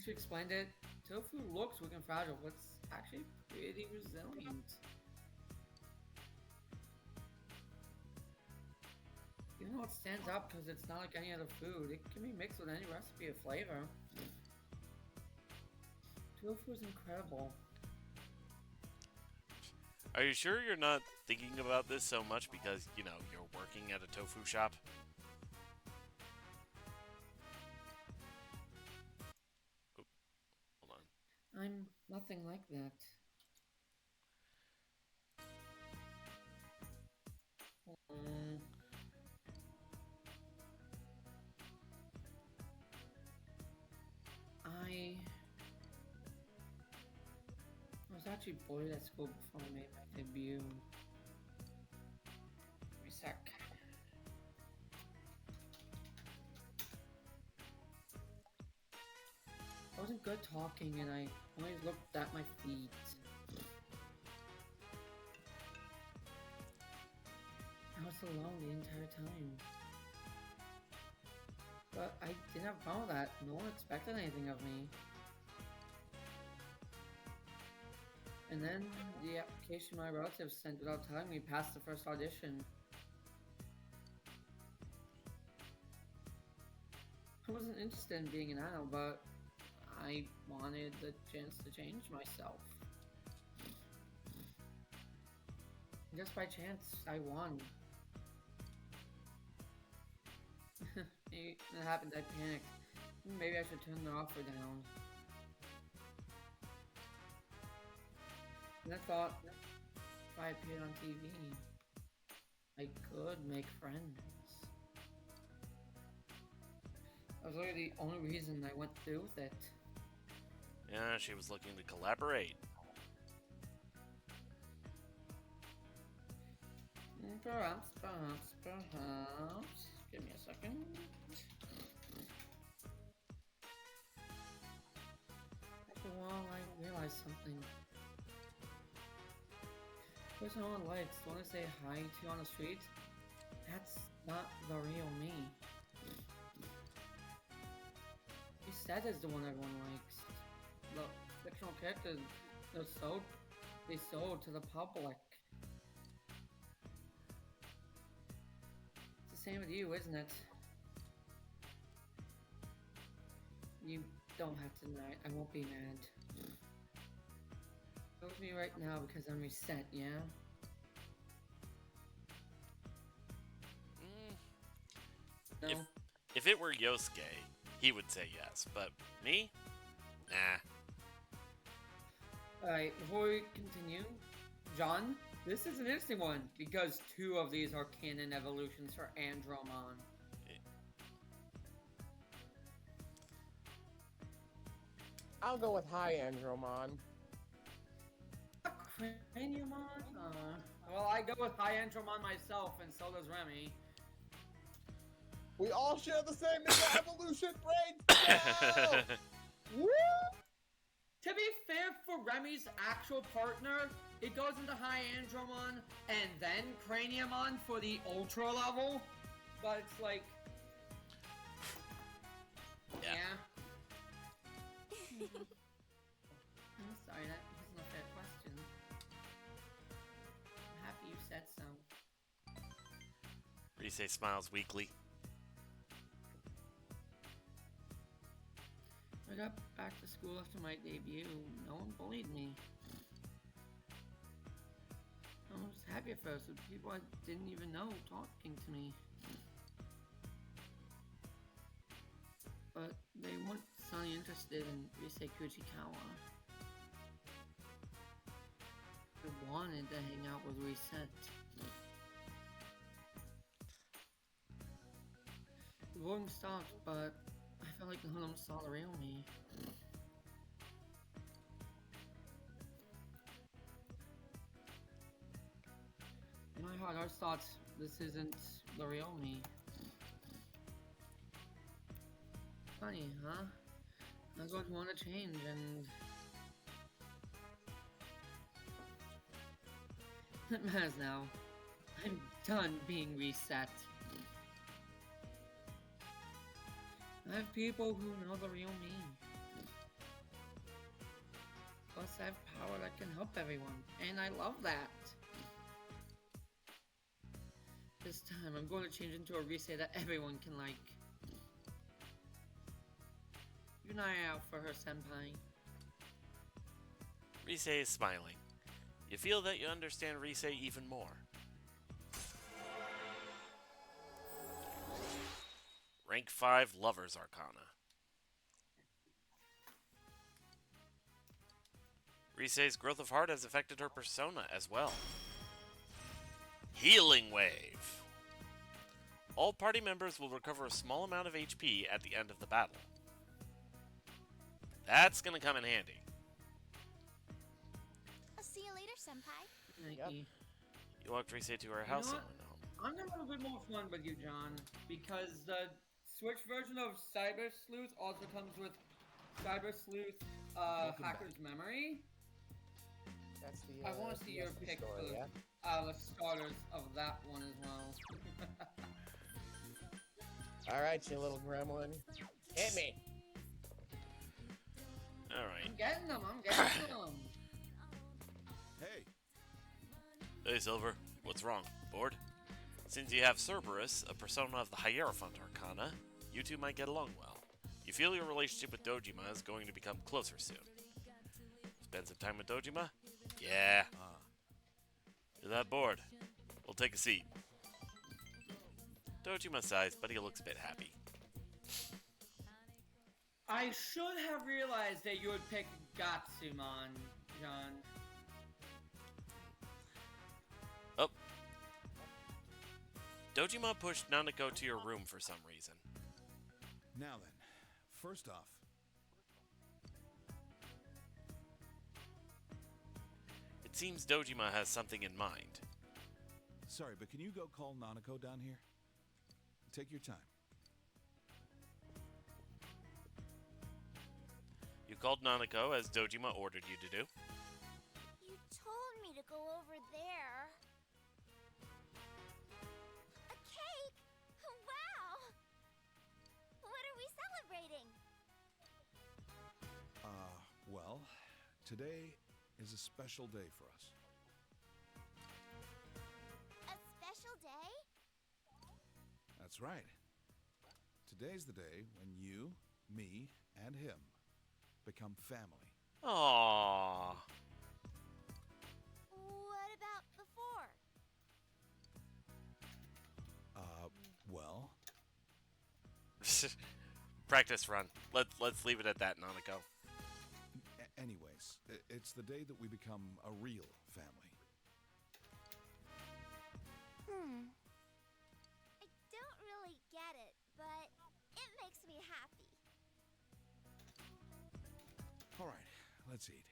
[SPEAKER 2] She explained it. Tofu looks weak and fragile, but it's actually pretty resilient. Even though it stands out because it's not like any other food, it can be mixed with any recipe or flavor. Tofu is incredible.
[SPEAKER 1] Are you sure you're not thinking about this so much because, you know, you're working at a tofu shop? Oh, hold on.
[SPEAKER 2] I'm nothing like that. I was actually bullied at school before I made my debut. Give me a sec. I wasn't good talking and I always looked at my feet. I was alone the entire time. But I didn't have a problem with that. No one expected anything of me. And then the application my relatives sent without telling me passed the first audition. I wasn't interested in being an idol, but I wanted the chance to change myself. Just by chance, I won. It happened, I panicked. Maybe I should turn the offer down. And I thought, if I appeared on TV, I could make friends. That was literally the only reason I went through with it.
[SPEAKER 1] Yeah, she was looking to collaborate.
[SPEAKER 2] Perhaps. Give me a second. After a while, I realized something. There's no one likes. Want to say hi to you on the street? That's not the real me. He said is the one everyone likes. The fictional characters they sold to the public. It's the same with you, isn't it? You don't have to deny it. I won't be mad. Go with me right now because I'm reset, yeah? No?
[SPEAKER 1] If it were Yosuke, he would say yes, but me? Nah.
[SPEAKER 2] Alright, before we continue, John, this is an interesting one because two of these are canon evolutions for Andromon.
[SPEAKER 12] I'll go with High Andromon.
[SPEAKER 2] Craniumon? Well, I go with High Andromon myself, and so does Remy.
[SPEAKER 12] We all share the same evolution brains! No!
[SPEAKER 2] Woo! To be fair, for Remy's actual partner, it goes into High Andromon and then Craniumon for the Ultra level. But it's like... Yeah. I'm sorry, that wasn't a fair question. I'm happy you said so.
[SPEAKER 1] Rise smiles weakly.
[SPEAKER 2] I got back to school after my debut. No one bullied me. I was happy at first with people I didn't even know talking to me. But they weren't suddenly interested in Rise Kuchikawa. They wanted to hang out with Reset. The bullying stopped, but I felt like none of them saw the real me. In my heart, I always thought this isn't the real me. Funny, huh? I was going to want to change, and it matters now. I'm done being reset. I have people who know the real me. Plus, I have power that can help everyone, and I love that. This time, I'm going to change into a Rise that everyone can like. Keep an eye out for her, senpai.
[SPEAKER 1] Rise is smiling. You feel that you understand Rise even more. Rank 5 Lover's Arcana. Rise's growth of heart has affected her persona as well. Healing Wave. All party members will recover a small amount of HP at the end of the battle. That's gonna come in handy.
[SPEAKER 9] I'll see you later, senpai.
[SPEAKER 2] Yep.
[SPEAKER 1] You walked Rise to her house and
[SPEAKER 2] What?
[SPEAKER 1] went home.
[SPEAKER 2] I'm gonna have a bit more fun with you, John, because the Switch version of Cyber Sleuth also comes with Cyber Sleuth Hacker's Memory.
[SPEAKER 12] That's the.
[SPEAKER 2] I want to see your
[SPEAKER 12] PS2
[SPEAKER 2] pick
[SPEAKER 12] store,
[SPEAKER 2] for
[SPEAKER 12] yeah?
[SPEAKER 2] the starters of that one as well.
[SPEAKER 12] All right, you little gremlin, hit me.
[SPEAKER 1] All right.
[SPEAKER 2] I'm getting them. I'm getting them.
[SPEAKER 11] Hey,
[SPEAKER 1] Hey, Silver. What's wrong? Bored? Since you have Cerberus, a persona of the Hierophant Arcana, you two might get along well. You feel your relationship with Dojima is going to become closer soon. Spend some time with Dojima? Yeah. You're that bored. We'll take a seat. Dojima sighs, but he looks a bit happy.
[SPEAKER 2] I should have realized that you would pick Gatsumon, John.
[SPEAKER 1] Oh. Dojima pushed Nanako to your room for some reason.
[SPEAKER 11] now then, first off,
[SPEAKER 1] It seems Dojima has something in mind.
[SPEAKER 11] sorry, but can you go call Nanako down here? Take your time.
[SPEAKER 1] You called Nanako as Dojima ordered you to do.
[SPEAKER 9] You told me to go over there. A cake? Wow! What are we celebrating?
[SPEAKER 11] Well, today is a special day for us.
[SPEAKER 9] A special day?
[SPEAKER 11] That's right. Today's the day when you, me, and him become family.
[SPEAKER 1] Aww.
[SPEAKER 9] What about before?
[SPEAKER 11] Well,
[SPEAKER 1] Practice run. Let's leave it at that, Nanako.
[SPEAKER 11] anyways, it's the day that we become a real family.
[SPEAKER 9] I don't really get it, but it makes me happy.
[SPEAKER 11] All right, let's eat.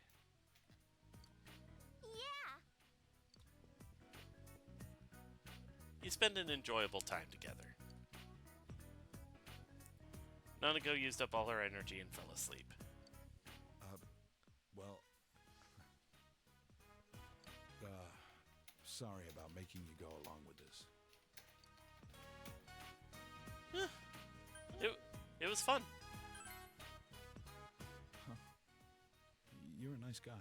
[SPEAKER 9] Yeah!
[SPEAKER 1] You spend an enjoyable time together. Nanako used up all her energy and fell asleep.
[SPEAKER 11] sorry about making you go along with this.
[SPEAKER 1] It was fun.
[SPEAKER 11] You're a nice guy.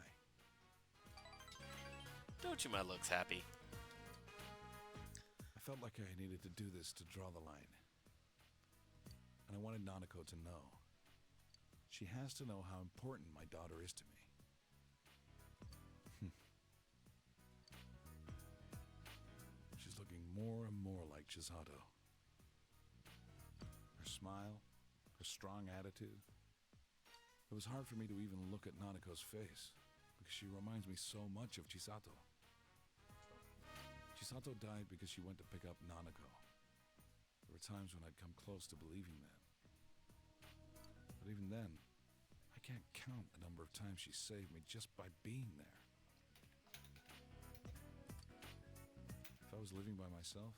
[SPEAKER 1] Dojima looks happy.
[SPEAKER 11] I felt like I needed to do this to draw the line. And I wanted Nanako to know. She has to know how important my daughter is to me. She's looking more and more like Chisato. Her smile, her strong attitude. It was hard for me to even look at Nanako's face, because she reminds me so much of Chisato. Chisato died because she went to pick up Nanako. There were times when I'd come close to believing that. But even then, I can't count the number of times she saved me just by being there. If I was living by myself,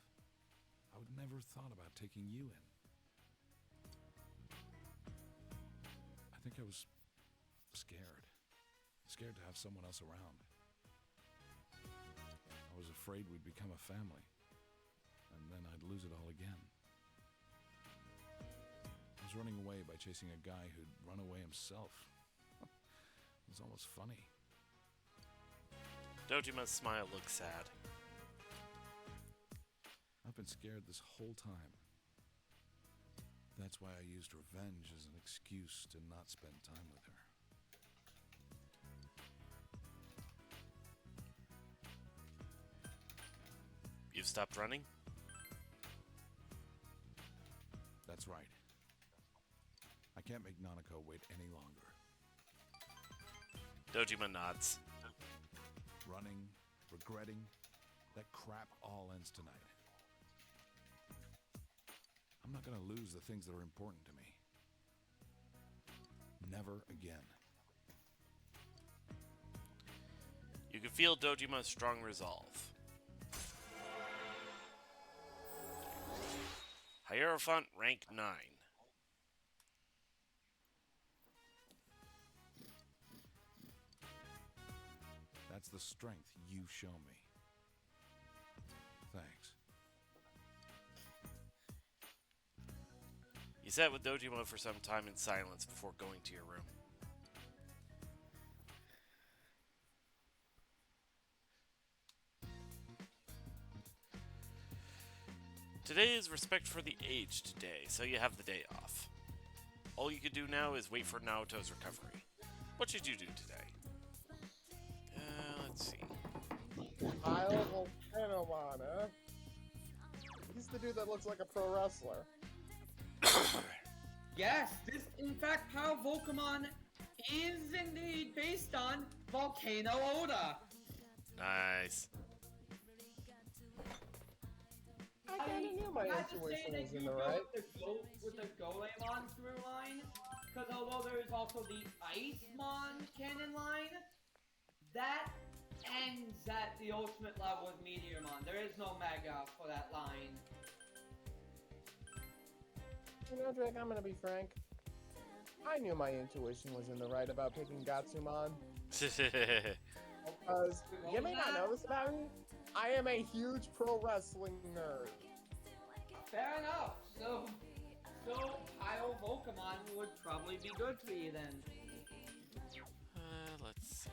[SPEAKER 11] I would never have thought about taking you in. I think I was scared. Scared to have someone else around. I was afraid we'd become a family, and then I'd lose it all again. I was running away by chasing a guy who'd run away himself. It was almost funny.
[SPEAKER 1] Dojima's smile looks sad.
[SPEAKER 11] I've been scared this whole time. That's why I used revenge as an excuse to not spend time with her.
[SPEAKER 1] You've stopped running?
[SPEAKER 11] That's right. I can't make Nanako wait any longer.
[SPEAKER 1] Dojima nods.
[SPEAKER 11] Running, regretting, that crap all ends tonight. I'm not gonna lose the things that are important to me. Never again.
[SPEAKER 1] You can feel Dojima's strong resolve. Hierophant rank 9.
[SPEAKER 11] That's the strength you've shown me. Thanks.
[SPEAKER 1] You sat with Dojima for some time in silence before going to your room. Today is Respect for the Aged Day, so you have the day off. All you can do now is wait for Naoto's recovery. What should you do today? Let's see.
[SPEAKER 12] Kyle Volcanomon, huh? He's the dude that looks like a pro wrestler.
[SPEAKER 2] Yes, this, in fact, how Volcamon is indeed based on Volcano Oda.
[SPEAKER 1] Nice.
[SPEAKER 12] I kinda knew my intuition was in the right.
[SPEAKER 2] With the Goemon through line, because although there is also the Icemon canon line, that ends at the ultimate level with Meteormon. There is no Mega for that line.
[SPEAKER 12] You know, Drake, I'm gonna be frank. I knew my intuition was in the right about picking Gatsumon. Because, you may not know this about me, I am a huge pro wrestling nerd.
[SPEAKER 2] Fair enough. So Kyle Volcamon would probably be good for you then.
[SPEAKER 1] Let's see.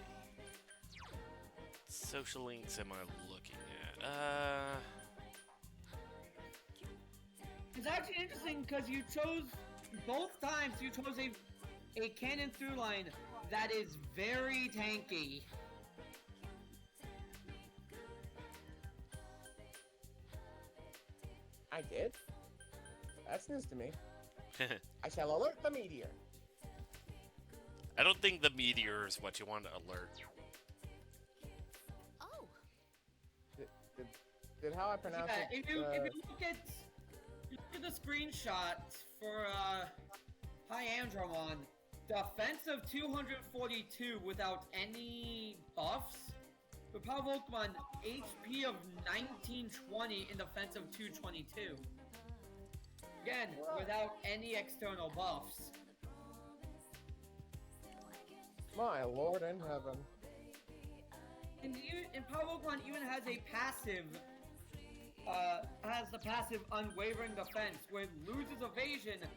[SPEAKER 1] Social links am I looking at?
[SPEAKER 2] It's actually interesting because you chose, both times you chose a canon through line that is very tanky.
[SPEAKER 12] I did? That's news to me. I shall alert the meteor.
[SPEAKER 1] I don't think the meteor is what you want to alert.
[SPEAKER 7] Oh.
[SPEAKER 12] Did how I pronounce
[SPEAKER 2] Yeah,
[SPEAKER 12] it?
[SPEAKER 2] if you look at the screenshots for Hyandramon, defensive 242 without any buffs. With Power Pokemon, HP of 1920 and defensive 222. Again, without any external buffs.
[SPEAKER 12] My lord in heaven.
[SPEAKER 2] and Power Pokemon even has a passive, has the passive Unwavering Defense, where it loses evasion,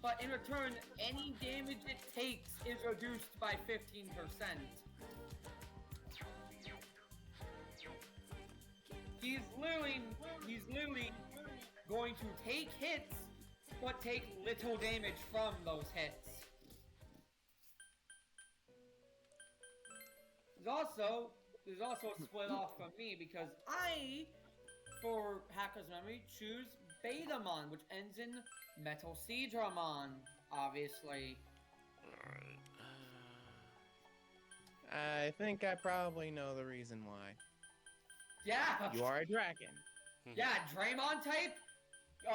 [SPEAKER 2] but in return, any damage it takes is reduced by 15%. He's literally going to take hits, but take little damage from those hits. There's also a split off from me because I, for Hacker's Memory, choose Betamon, which ends in Metal Seadramon, obviously.
[SPEAKER 12] I think I probably know the reason why.
[SPEAKER 2] Yeah!
[SPEAKER 12] You are a dragon.
[SPEAKER 2] Yeah, Draymond type?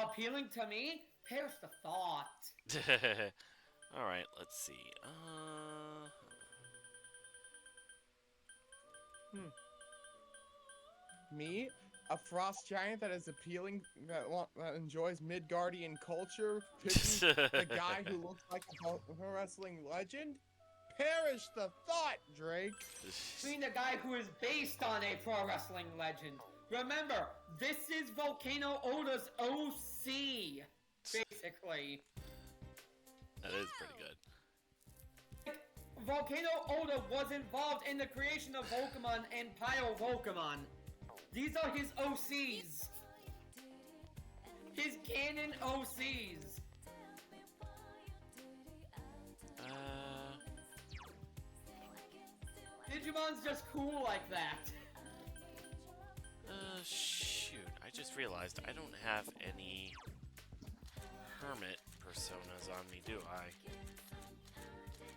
[SPEAKER 2] Appealing to me? Perish the thought.
[SPEAKER 1] Alright, let's see.
[SPEAKER 12] Me? A frost giant that is appealing, that enjoys Midgardian culture, picking the guy who looks like a pro wrestling legend? Perish the thought, Drake.
[SPEAKER 2] Being the guy who is based on a pro wrestling legend. Remember, this is Volcano Oda's OC, basically.
[SPEAKER 1] That is pretty good.
[SPEAKER 2] Volcano Oda was involved in the creation of Pokemon and Pyro Pokemon. These are his OCs. His canon OCs. Digimon's just cool like that.
[SPEAKER 1] Shoot. I just realized I don't have any hermit personas on me, do I?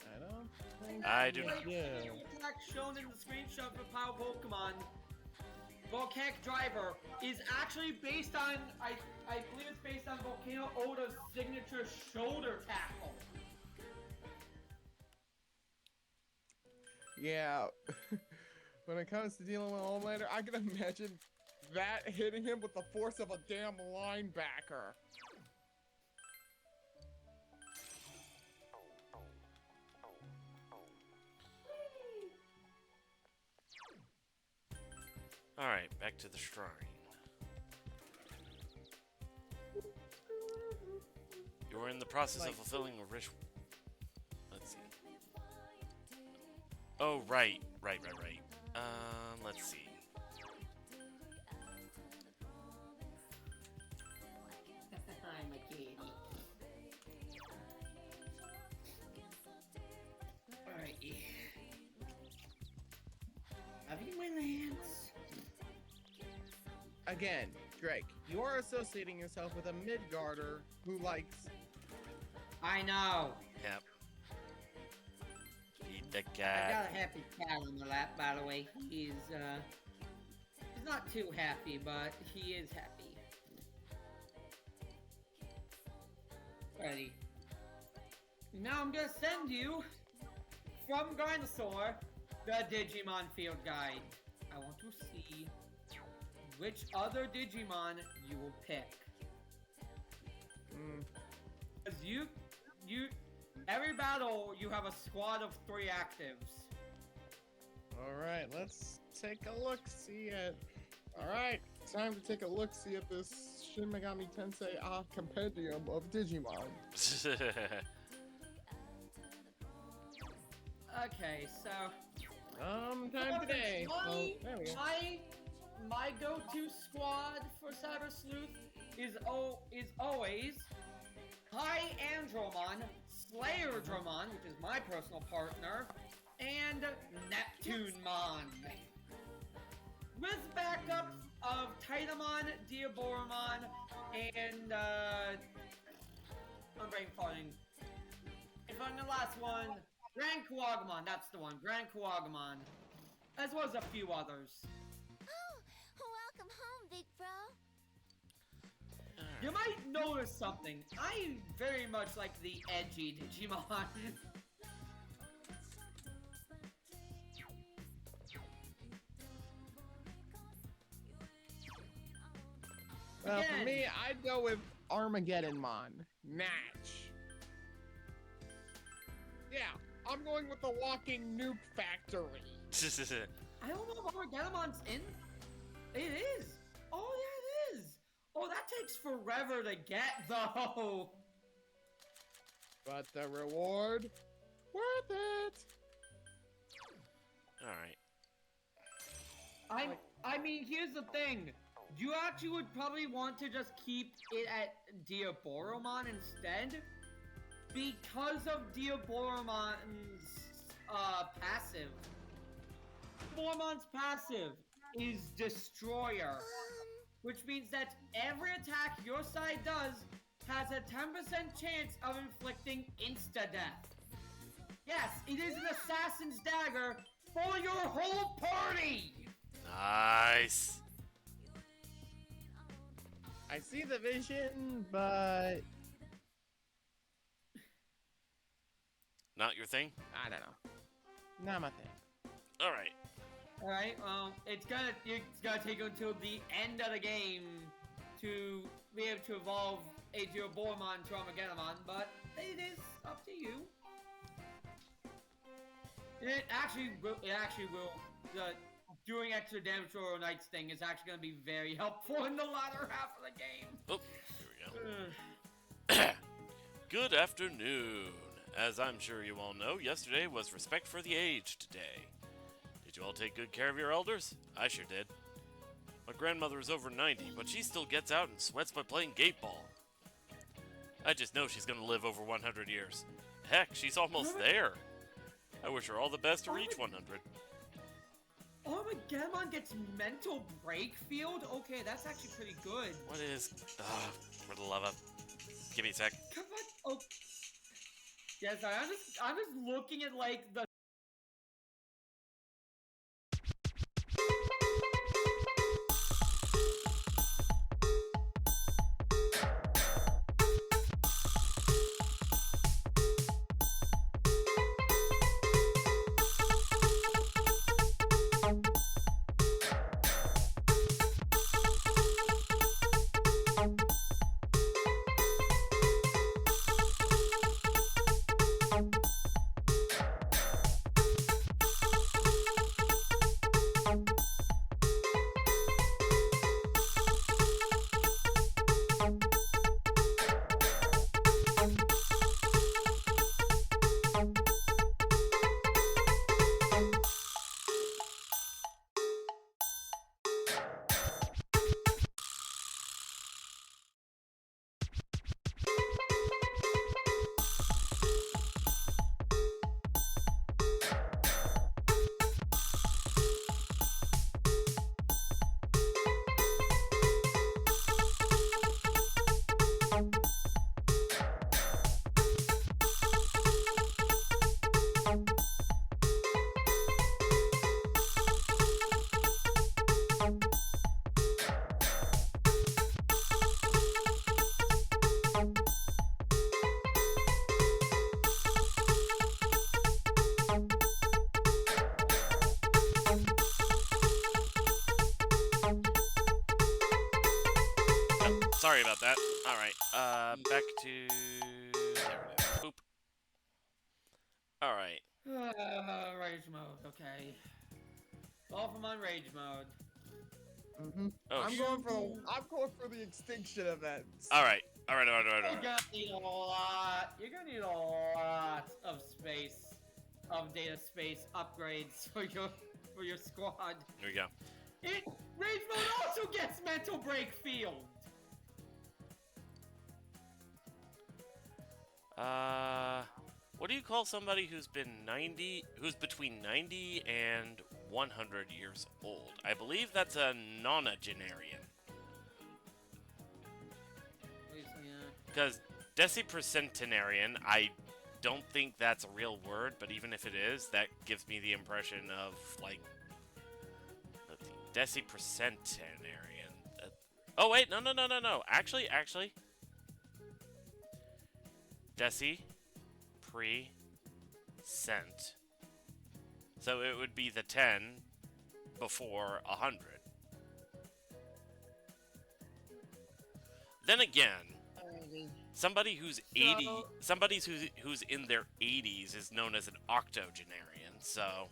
[SPEAKER 12] I don't think
[SPEAKER 1] I do not.
[SPEAKER 2] Attack shown in the screenshot for Power Pokemon, Volcanic Driver, is actually based on, I believe it's based on Volcano Oda's signature shoulder tackle.
[SPEAKER 12] Yeah, when it comes to dealing with Homelander, I can imagine that hitting him with the force of a damn linebacker.
[SPEAKER 1] Alright, back to the shrine. You're in the process of fulfilling a ritual. Let's see. Oh, right. Let's see.
[SPEAKER 2] I'm a kitty. Alright. Have you my lands?
[SPEAKER 12] Again, Drake, you are associating yourself with a Midgarder who likes...
[SPEAKER 2] I know.
[SPEAKER 1] Yep. Eat the
[SPEAKER 2] I
[SPEAKER 1] cat.
[SPEAKER 2] got a happy cat on the lap, by the way. He's not too happy, but he is happy. Ready. Now I'm gonna send you, from Dinosaur, the Digimon Field Guide. I want to see which other Digimon you will pick. Because every battle, you have a squad of 3 actives.
[SPEAKER 12] Alright, let's take a look-see at... Alright, time to take a look-see at this Shin Megami Tensei compendium of Digimon.
[SPEAKER 2] Okay, so...
[SPEAKER 12] time today. There we go.
[SPEAKER 2] My go-to squad for Cyber Sleuth is always High Andromon, Slayer Dramon, which is my personal partner, and Neptunemon. With backups of Titamon, Diaboromon, and I'm brain farting. And on the last one, Grand Kuwagamon, that's the one, Grand Kuwagamon, as well as a few others.
[SPEAKER 9] Welcome home, big bro.
[SPEAKER 2] You might notice something. I very much like the edgy Digimon.
[SPEAKER 12] Well, for me, I'd go with Armageddonmon. Natch. Yeah, I'm going with the walking nuke factory.
[SPEAKER 2] I don't know if Armageddon's in. It is. Oh yeah, it is. Oh, that takes forever to get though.
[SPEAKER 12] But the reward, worth it.
[SPEAKER 1] All right.
[SPEAKER 2] I mean, here's the thing. You actually would probably want to just keep it at Diaboromon instead, because of Diaboromon's passive. Diaboromon's passive is Destroyer, which means that every attack your side does has a 10% chance of inflicting insta-death. Yes, it is an assassin's dagger for your whole party!
[SPEAKER 1] Nice.
[SPEAKER 12] I see the vision, but
[SPEAKER 1] Not your thing?
[SPEAKER 12] I don't know. Not my thing.
[SPEAKER 1] All right.
[SPEAKER 2] Alright, well, it's gonna take you until the end of the game to be able to evolve a Diaboromon to Armageddon, but it is up to you. It actually will. Doing extra damage to Oro Knight's thing is actually going to be very helpful in the latter half of the game.
[SPEAKER 1] Oh, here we go. Good afternoon. As I'm sure you all know, yesterday was Respect for the Aged Day. Did you all take good care of your elders? I sure did. My grandmother is over 90, but she still gets out and sweats by playing gate ball. I just know she's going to live over 100 years. Heck, she's almost there. I wish her all the best to reach 100.
[SPEAKER 2] Armageddon gets mental break field? Okay, that's actually pretty good.
[SPEAKER 1] What is... for the love of... Give me a sec.
[SPEAKER 2] Come on. Oh. Yeah, sorry, I'm just looking at, like, the...
[SPEAKER 1] Sorry about that. Alright, back to... There it is. Boop. Alright.
[SPEAKER 2] Rage mode, okay. Dolphamon rage mode.
[SPEAKER 1] Oh,
[SPEAKER 12] I'm going for the extinction events.
[SPEAKER 1] Alright.
[SPEAKER 2] You're gonna need a lot. You're gonna need a lot of space, of data space upgrades for your squad.
[SPEAKER 1] Here we go.
[SPEAKER 2] Rage mode also gets mental break field.
[SPEAKER 1] What do you call somebody who's between 90 and 100 years old? I believe that's a nonagenarian. Because decipercentenarian, I don't think that's a real word, but even if it is, that gives me the impression of, like, decipercentenarian. Oh, wait, no. Actually. Deci-pre-cent. So it would be the 10 before 100. Then again, somebody who's 80, who's in their 80s is known as an octogenarian. So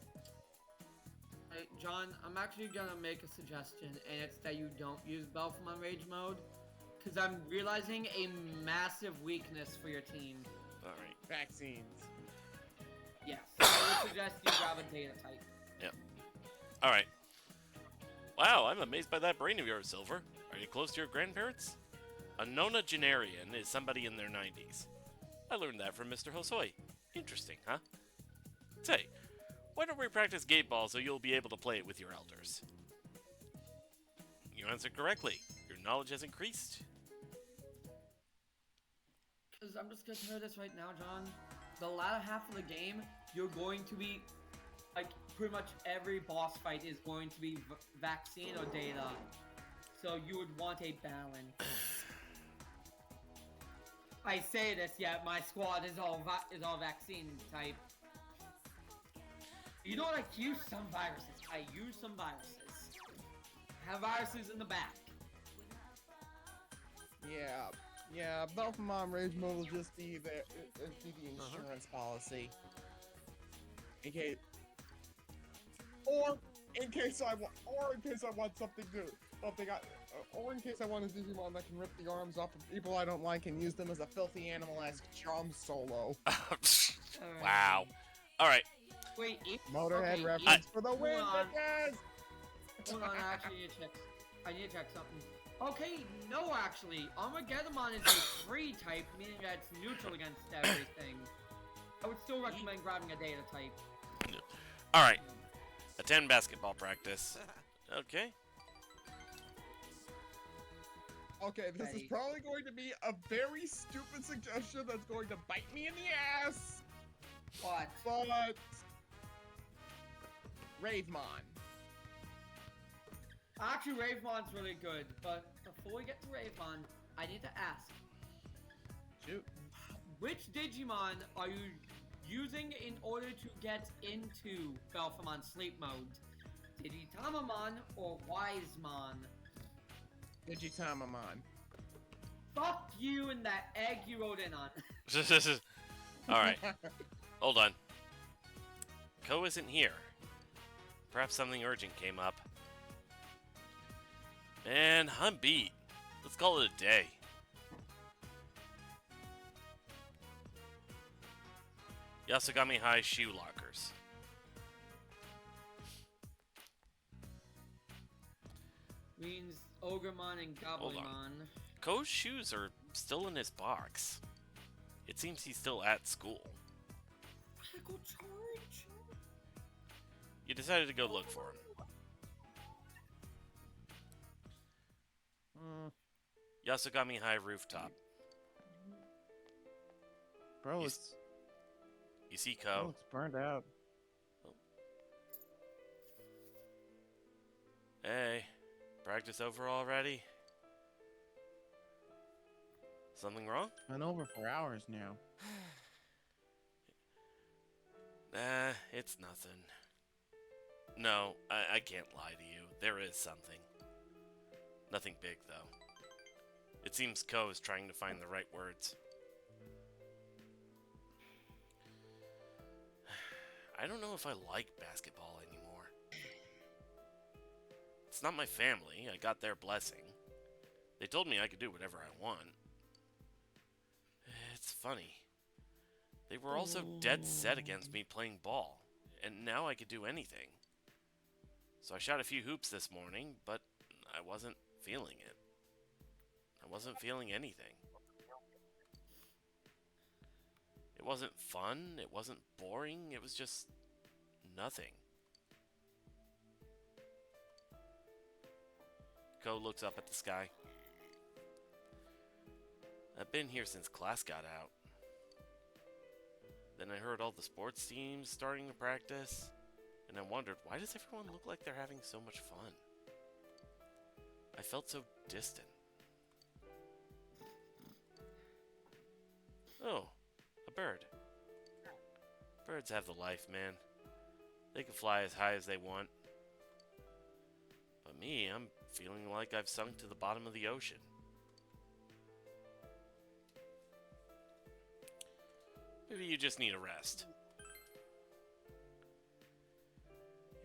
[SPEAKER 2] Hey, John, I'm actually gonna make a suggestion, and it's that you don't use Belfamon Rage Mode, because I'm realizing a massive weakness for your team.
[SPEAKER 1] Alright.
[SPEAKER 12] Vaccines.
[SPEAKER 2] Yes, I would suggest you grab a data type.
[SPEAKER 1] Yep. Alright. Wow, I'm amazed by that brain of yours, Silver. Are you close to your grandparents? A nonagenarian is somebody in their 90s. I learned that from Mr. Hosoi. Interesting, huh? Say, why don't we practice gate ball so you'll be able to play it with your elders? You answered correctly. Your knowledge has increased.
[SPEAKER 2] Because I'm just gonna tell you this right now, John. The latter half of the game, you're going to be, like, pretty much every boss fight is going to be vaccine or data. So you would want a balance. I say this, yet my squad is all vaccine type. You don't like use some viruses. I use some viruses. Have viruses in the back.
[SPEAKER 12] Yeah, Belfamon Rage Mode will just be the insurance policy. In case, or in case I want something good, or in case I want a Digimon that can rip the arms off of people I don't like and use them as a filthy animal as drum solo.
[SPEAKER 1] Wow. Alright.
[SPEAKER 2] Wait,
[SPEAKER 12] Motorhead reference for the win, bitches!
[SPEAKER 2] Hold on, I need to check something. Okay, no, actually, Armageddon is a free type, meaning that it's neutral against everything. I would still recommend grabbing a data type.
[SPEAKER 1] Alright. Attend basketball practice. Okay.
[SPEAKER 12] Okay, this is probably going to be a very stupid suggestion that's going to bite me in the ass.
[SPEAKER 2] What?
[SPEAKER 12] But Ravemon.
[SPEAKER 2] Actually, Ravemon's really good, but before we get to Ravemon, I need to ask.
[SPEAKER 12] Shoot.
[SPEAKER 2] Which Digimon are you using in order to get into Belfamon Sleep Mode? Digitamamon or Wisemon?
[SPEAKER 12] Digitamamon.
[SPEAKER 2] Fuck you and that egg you rode in on.
[SPEAKER 1] Alright. Hold on. Ko isn't here. Perhaps something urgent came up. Man, I'm beat. Let's call it a day. Yasogami High shoe lockers.
[SPEAKER 2] Means Ogremon and Goblimon.
[SPEAKER 1] Ko's shoes are still in his box. It seems he's still at school.
[SPEAKER 2] I go charge.
[SPEAKER 1] You decided to go look for him. Yasogami High rooftop.
[SPEAKER 12] Bro,
[SPEAKER 1] you see Ko?
[SPEAKER 12] It's burned out.
[SPEAKER 1] Hey, practice over already? Something wrong?
[SPEAKER 12] Been over for hours now.
[SPEAKER 1] Nah, it's nothing. No, I can't lie to you. There is something. Nothing big, though. It seems Ko is trying to find the right words. I don't know if I like basketball anymore. It's not my family. I got their blessing. They told me I could do whatever I want. It's funny. They were also dead set against me playing ball, and now I could do anything. So I shot a few hoops this morning, but I wasn't feeling it. I wasn't feeling anything. It wasn't fun, it wasn't boring, it was just nothing. Ko looks up at the sky. I've been here since class got out. Then I heard all the sports teams starting to practice, and I wondered, why does everyone look like they're having so much fun? I felt so distant. Oh, a bird. Birds have the life, man. They can fly as high as they want. But me, I'm feeling like I've sunk to the bottom of the ocean. Maybe you just need a rest.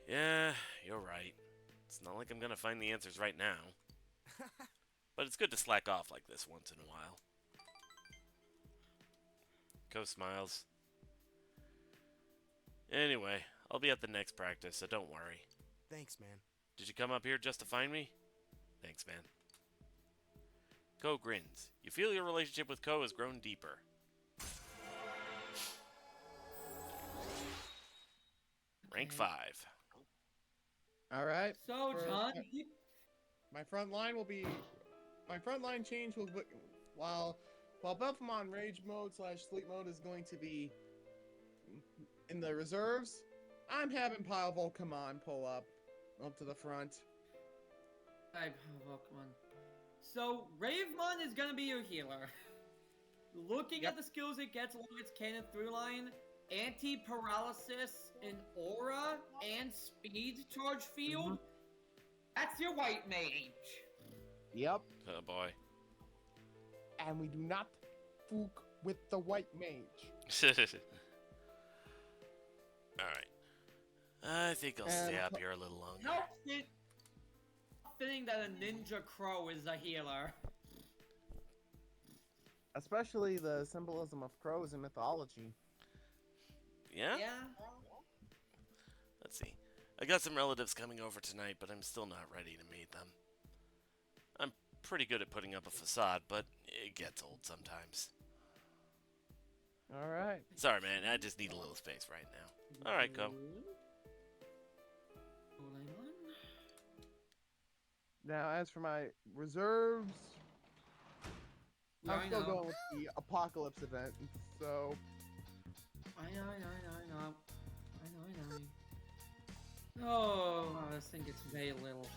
[SPEAKER 1] Yeah, you're right. It's not like I'm gonna find the answers right now. But it's good to slack off like this once in a while. Go, Smiles. Anyway, I'll be at the next practice, so don't worry.
[SPEAKER 13] Thanks, man.
[SPEAKER 1] Did you come up here just to find me? Thanks, man. Ko grins. You feel your relationship with Ko has grown deeper. Rank 5.
[SPEAKER 12] All right.
[SPEAKER 2] So, John,
[SPEAKER 12] my front line will be. My front line change will be, while Belphemon Rage mode / Sleep mode is going to be in the reserves. I'm having Pile Volcamon pull up to the front.
[SPEAKER 2] Pokemon. So, Ravemon is gonna be your healer. Looking at the skills it gets along its canon through line, anti-paralysis, and aura, and speed charge field, that's your white mage.
[SPEAKER 12] Yep.
[SPEAKER 1] Oh boy.
[SPEAKER 12] And we do not fook with the white mage.
[SPEAKER 1] Alright. I think I'll stay up here a little longer.
[SPEAKER 2] No, fitting that a Ninja Crow is a healer.
[SPEAKER 12] Especially the symbolism of crows in mythology.
[SPEAKER 1] Yeah?
[SPEAKER 2] Yeah.
[SPEAKER 1] Let's see. I got some relatives coming over tonight, but I'm still not ready to meet them. I'm pretty good at putting up a facade, but it gets old sometimes.
[SPEAKER 12] Alright.
[SPEAKER 1] Sorry, man. I just need a little space right now. Alright, Ko.
[SPEAKER 12] Now, as for my reserves, I'm still going with the Apocalypse event, so...
[SPEAKER 2] I know. Oh, this thing gets very little.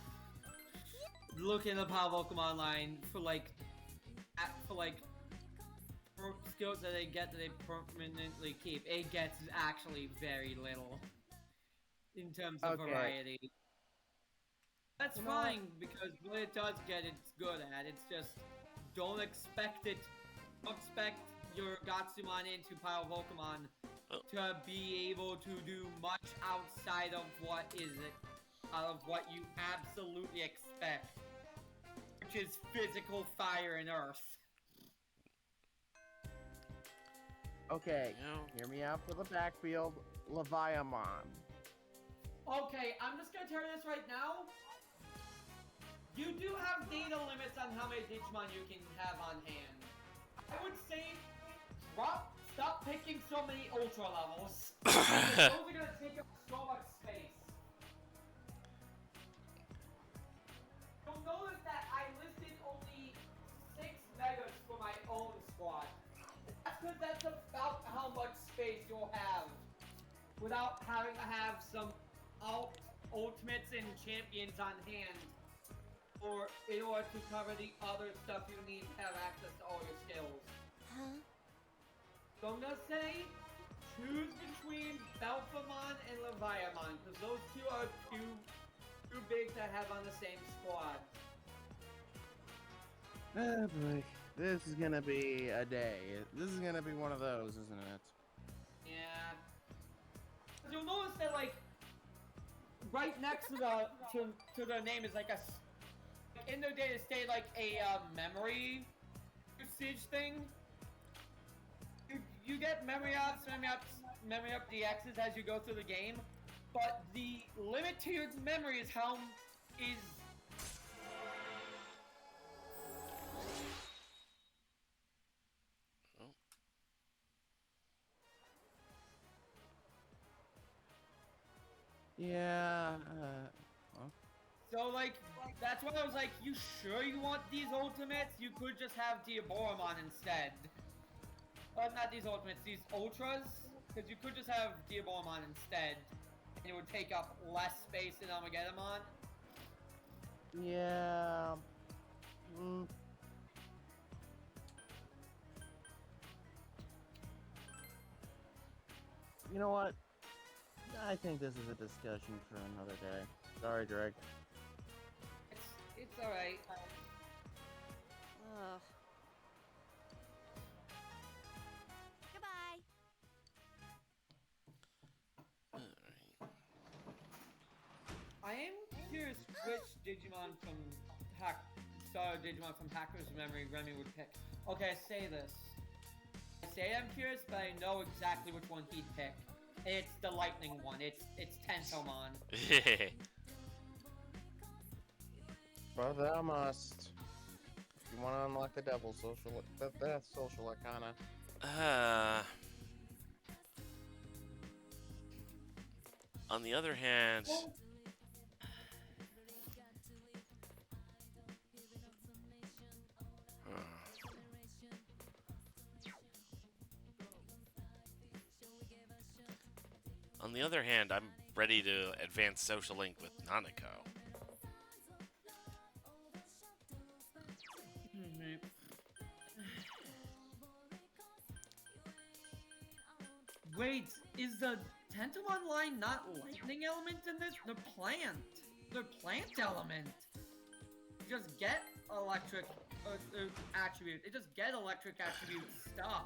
[SPEAKER 2] Look in the Power Pokemon line for skills that they get that they permanently keep. It gets actually very little in terms of variety. That's fine, because what it does get, it's good at. It's just, don't expect it. Don't expect your Gatsumon into Power Pokemon to be able to do much outside of what you absolutely expect, which is physical fire and earth.
[SPEAKER 12] Okay, hear me out for the backfield. Leviamon.
[SPEAKER 2] Okay, I'm just gonna tell you this right now. You do have data limits on how many Digimon you can have on hand. I would say, stop picking so many Ultra levels. Those are gonna take up so much space. You'll notice that I listed only 6 Megas for my own squad. That's because that's about how much space you'll have without having to have some Ultimates and Champions on hand. Or in order to cover the other stuff you need to have access to all your skills.
[SPEAKER 7] Huh?
[SPEAKER 2] So I'm gonna say, choose between Belphemon and Leviamon, because those two are too big to have on the same squad.
[SPEAKER 12] Oh boy, this is gonna be a day. This is gonna be one of those, isn't it?
[SPEAKER 2] Yeah. You'll notice that, like, right next to the name is like in their data state, like a memory usage thing. You get memory ups, memory up DXs as you go through the game, but the limit to your memory is
[SPEAKER 12] Yeah.
[SPEAKER 2] So, like, that's why I was like, you sure you want these ultimates? You could just have Diaboromon instead. Not these ultimates, these ultras. Because you could just have Diaboromon instead. And it would take up less space in Armageddon.
[SPEAKER 12] Yeah. You know what? I think this is a discussion for another day. Sorry, Drake.
[SPEAKER 2] It's alright.
[SPEAKER 7] Goodbye.
[SPEAKER 2] I which Digimon from Digimon from Hacker's Memory Remy would pick. Okay, I say this. I say I'm curious, but I know exactly which one he'd pick. It's the lightning one. It's Tentomon.
[SPEAKER 12] But thou must. If you want to unlock the devil social, that's social arcana.
[SPEAKER 1] On the other hand, I'm ready to advance social link with Nanako.
[SPEAKER 2] Wait, is the Tentomon line not lightning element in this? The plant element. Just get electric attribute. It just get electric attribute stuff.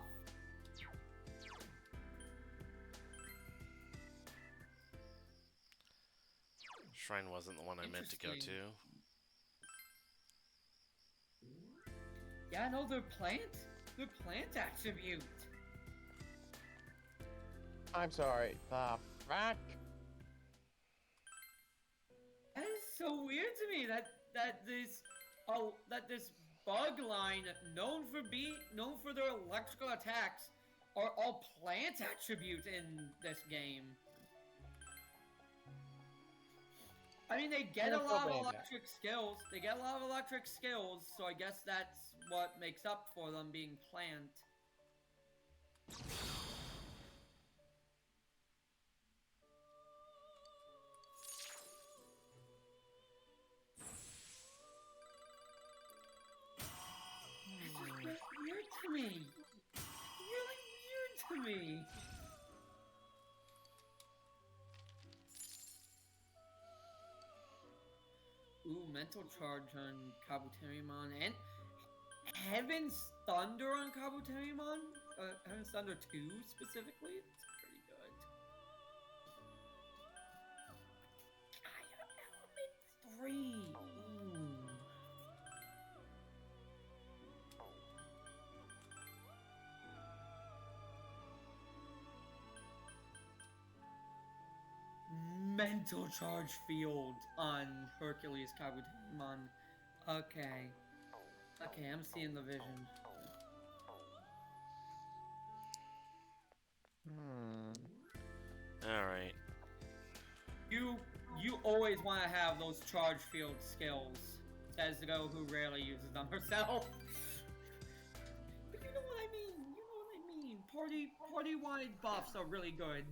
[SPEAKER 1] Shrine wasn't the one I meant to go to.
[SPEAKER 2] Yeah, no, they're plant attribute.
[SPEAKER 12] I'm sorry, the frack?
[SPEAKER 2] That is so weird to me that this bug line known for their electrical attacks are all plant attribute in this game. I mean, they get a lot of electric skills. They get a lot of electric skills, so I guess that's what makes up for them being plant. Weird to me. Really weird to me. Ooh, mental charge on Kabuterimon and Heaven's Thunder on Kabuterimon? Heaven's Thunder 2 specifically? It's pretty good. Fire Element 3! Ooh. Mental charge field on Hercules Kabuterimon. Okay. Okay, I'm seeing the vision.
[SPEAKER 1] Alright.
[SPEAKER 2] You always want to have those charge field skills, says the girl who rarely uses them herself. But you know what I mean. You know what I mean. Party-wide buffs are really good.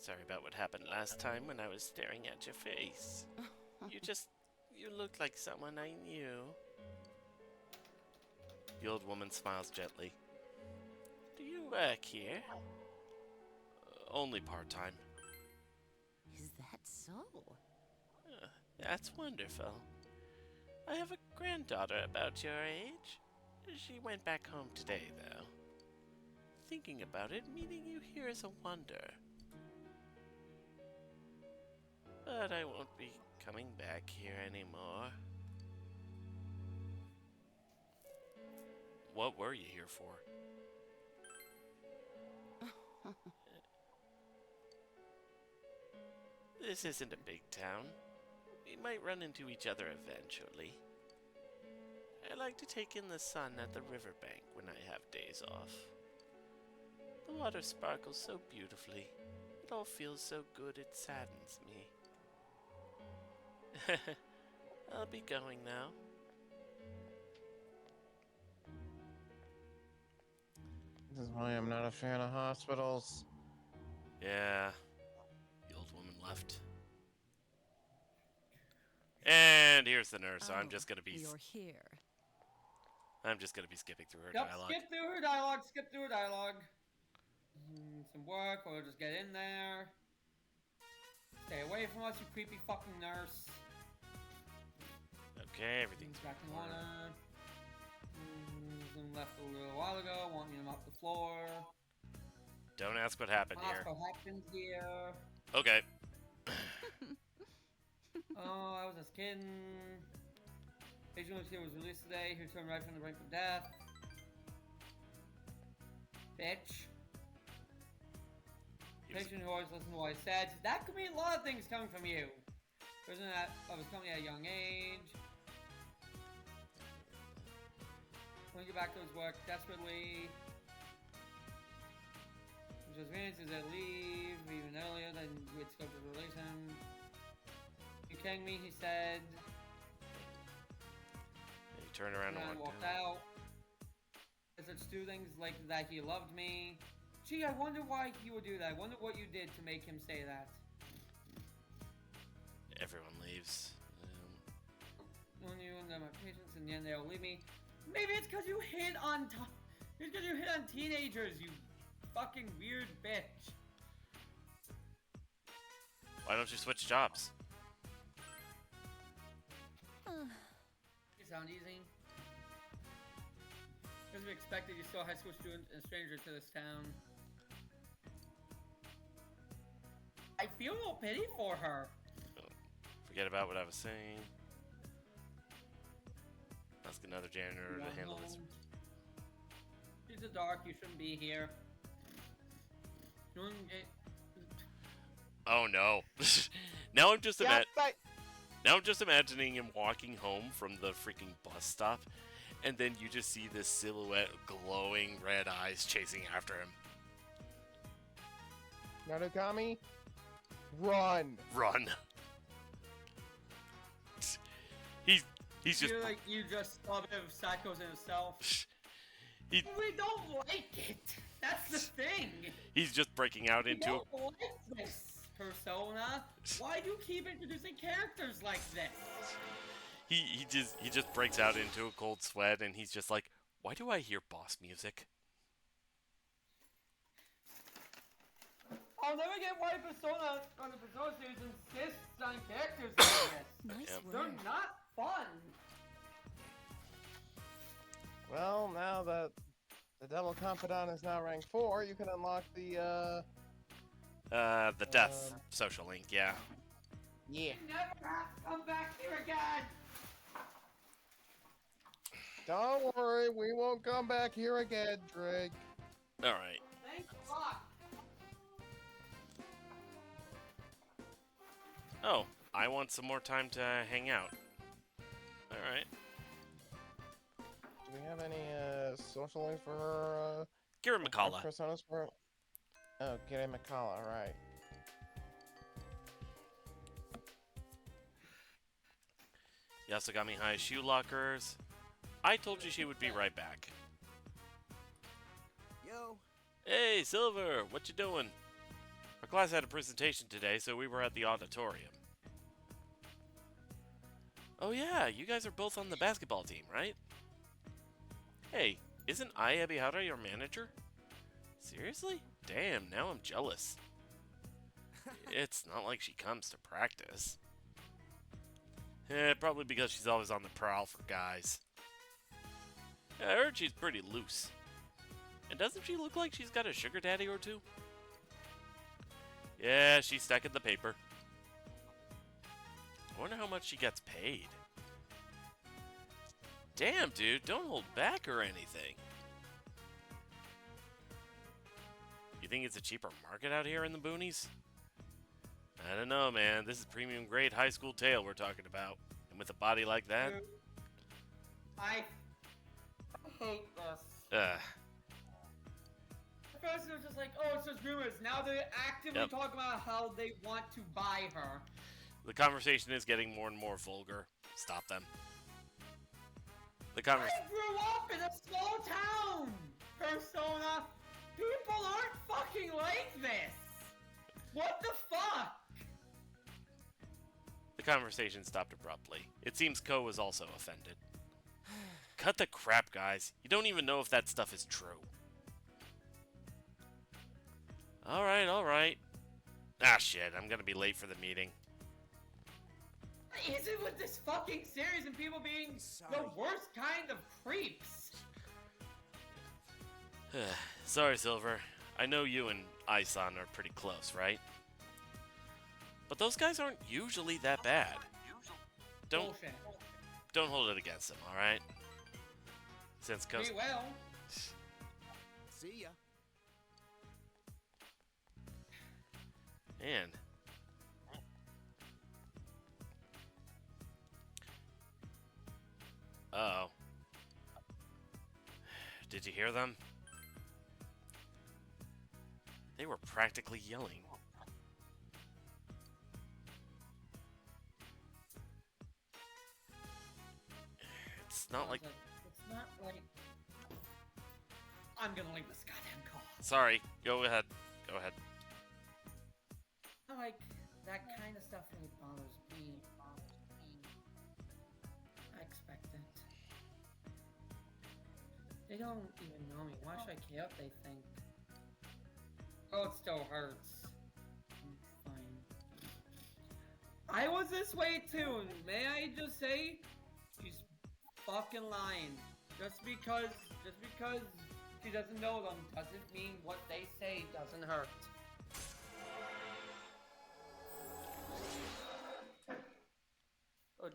[SPEAKER 1] Sorry about what happened last time when I was staring at your face. You looked like someone I knew. The old woman smiles gently. Do you work here? Only part-time.
[SPEAKER 13] Is that so?
[SPEAKER 1] That's wonderful. I have a granddaughter about your age. She went back home today, though. Thinking about it, meeting you here is a wonder. But I won't be coming back here anymore. What were you here for? This isn't a big town. We might run into each other eventually. I like to take in the sun at the riverbank when I have days off. The water sparkles so beautifully. It all feels so good it saddens me. I'll be going now.
[SPEAKER 12] This is why I'm not a fan of hospitals.
[SPEAKER 1] Yeah. The old woman left. And here's the nurse, so I'm just gonna be...
[SPEAKER 13] You're here.
[SPEAKER 1] I'm just gonna be skipping through her
[SPEAKER 2] Yep,
[SPEAKER 1] dialogue.
[SPEAKER 2] skip through her dialogue. Some work, or just get in there. Stay away from us, you creepy fucking nurse.
[SPEAKER 1] Okay, everything's
[SPEAKER 2] back in
[SPEAKER 1] order.
[SPEAKER 2] order. Left a little while ago, want me to mop the floor.
[SPEAKER 1] Don't ask what happened here.
[SPEAKER 2] What happened here?
[SPEAKER 1] Okay.
[SPEAKER 2] Oh, I was just kidding. Agent Lucia was released today. He returned right from the brink of death. Bitch. Patient who always listened to what I said. That could mean a lot of things coming from you. Isn't that I was coming at a young age. Want to get back to his work desperately. Just experiences that leave even earlier than we had scoped to release him. You kidding me? He said.
[SPEAKER 1] And he turned around and walked
[SPEAKER 2] out. I said two things like that he loved me. Gee, I wonder why he would do that. I wonder what you did to make him say that.
[SPEAKER 1] Everyone leaves.
[SPEAKER 2] When you and my patients, in the end they'll leave me. Maybe it's because you hit on it's because you hit on teenagers, you fucking weird bitch.
[SPEAKER 1] Why don't you switch jobs?
[SPEAKER 2] You sound easy. As we expected, you're still a high school student and a stranger to this town. I feel no pity for her.
[SPEAKER 1] Forget about what I was saying. Ask another janitor to handle this.
[SPEAKER 2] It's dark, you shouldn't be here.
[SPEAKER 1] Oh no. Now I'm just now I'm just imagining him walking home from the freaking bus stop, and then you just see this silhouette of glowing red eyes chasing after him.
[SPEAKER 12] Narukami, run!
[SPEAKER 1] Run. He's just.
[SPEAKER 2] You're like you just saw a bit of psychos in himself. We don't like it. That's the thing.
[SPEAKER 1] He's just breaking out into.
[SPEAKER 2] We don't like this persona. Why do you keep introducing characters like this?
[SPEAKER 1] He just breaks out into a cold sweat, and he's just like, why do I hear boss music?
[SPEAKER 2] I'll never get why Persona on the Persona series insists on characters like this. They're not fun.
[SPEAKER 12] Well, now that the Devil Confidant is now rank 4, you can unlock the
[SPEAKER 1] death social link, yeah.
[SPEAKER 12] Yeah.
[SPEAKER 2] You never have to come back here again.
[SPEAKER 12] Don't worry, we won't come back here again, Drake.
[SPEAKER 1] Alright.
[SPEAKER 2] Thank God.
[SPEAKER 1] Oh, I want some more time to hang out. Alright.
[SPEAKER 12] Do we have any social links for her?
[SPEAKER 1] Kira McCullough.
[SPEAKER 12] Personas for her? Oh, Kira McCullough, right.
[SPEAKER 1] Yasogami High shoe lockers. I told you she would be right back.
[SPEAKER 4] Yo.
[SPEAKER 1] Hey, Silver, what you doing? Our class had a presentation today, so we were at the auditorium. Oh yeah, you guys are both on the basketball team, right? Hey, isn't Ai Ebihara your manager? Seriously? Damn, now I'm jealous. It's not like she comes to practice. Probably because she's always on the prowl for guys. I heard she's pretty loose. And doesn't she look like she's got a sugar daddy or two? Yeah, she's stacking the paper. I wonder how much she gets paid. Damn, dude, don't hold back or anything. You think it's a cheaper market out here in the boonies? I don't know, man. This is premium grade high school tale we're talking about. And with a body like that?
[SPEAKER 2] I hate this.
[SPEAKER 1] Ugh.
[SPEAKER 2] At first it was just like, oh, it's just rumors. Now they're actively talking about how they want to buy her.
[SPEAKER 1] The conversation is getting more and more vulgar. Stop them.
[SPEAKER 2] I grew up in a small town, Persona. People aren't fucking like this. What the fuck?
[SPEAKER 1] The conversation stopped abruptly. It seems Ko was also offended. cut the crap, guys. You don't even know if that stuff is true. Alright, alright. Ah, shit. I'm gonna be late for the meeting.
[SPEAKER 2] Is it with this fucking series and people being the worst kind of creeps?
[SPEAKER 1] Sorry, Silver. I know you and Aisan are pretty close, right? But those guys aren't usually that bad.
[SPEAKER 2] Bullshit.
[SPEAKER 1] Don't hold it against them, alright? Since
[SPEAKER 2] We will.
[SPEAKER 4] See ya.
[SPEAKER 1] Man. Uh-oh. Did you hear them? They were practically yelling. It's not like...
[SPEAKER 2] It's not like... I'm gonna leave this goddamn call.
[SPEAKER 1] Sorry, go ahead. Go ahead.
[SPEAKER 2] Like, that kind of stuff really bothers me. I expect it. They don't even know me. Why should I care what they think? Oh, it still hurts. I'm fine. I was this way too. May I just say, she's fucking lying. Just because she doesn't know them doesn't mean what they say doesn't hurt. Good.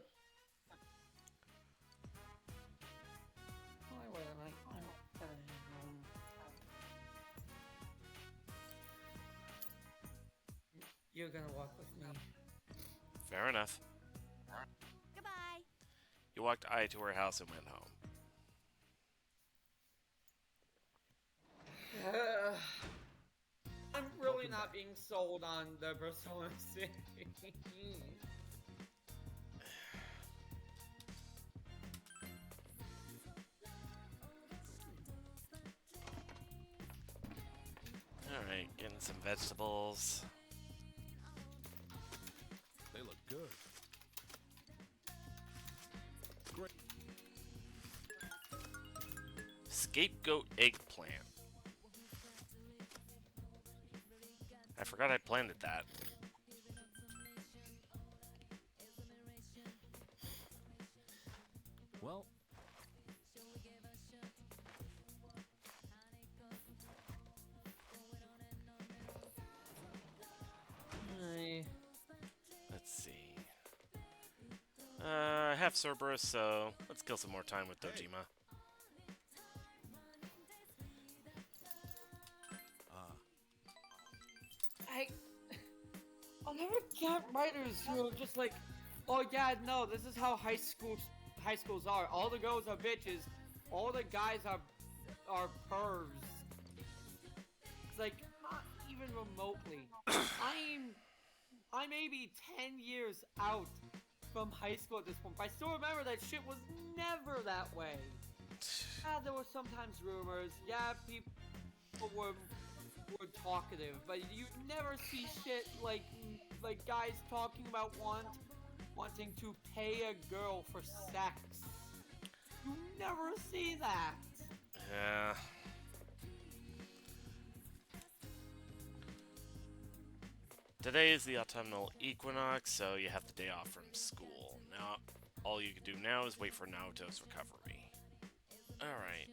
[SPEAKER 2] Wait a minute. You're gonna walk with me.
[SPEAKER 1] Fair enough.
[SPEAKER 9] Goodbye.
[SPEAKER 1] You walked Ai to her house and went home.
[SPEAKER 2] I'm really not being sold on the Persona series.
[SPEAKER 1] Alright, getting some vegetables.
[SPEAKER 4] They look good. Great.
[SPEAKER 1] Scapegoat eggplant. I forgot I planted that.
[SPEAKER 4] Well,
[SPEAKER 1] let's see. I have Cerberus, so let's kill some more time with Dojima.
[SPEAKER 2] I'll never get writers who are just like, oh yeah, no, this is how high schools are. All the girls are bitches, all the guys are pervs. It's like not even remotely. I'm maybe 10 years out from high school at this point, but I still remember that shit was never that way. Yeah, there were sometimes rumors. Yeah, people were talkative, but you never see shit like guys talking about wanting to pay a girl for sex. You never see that.
[SPEAKER 1] Yeah. Today is the autumnal equinox, so you have the day off from school. Now, all you can do now is wait for Naoto's recovery. Alright,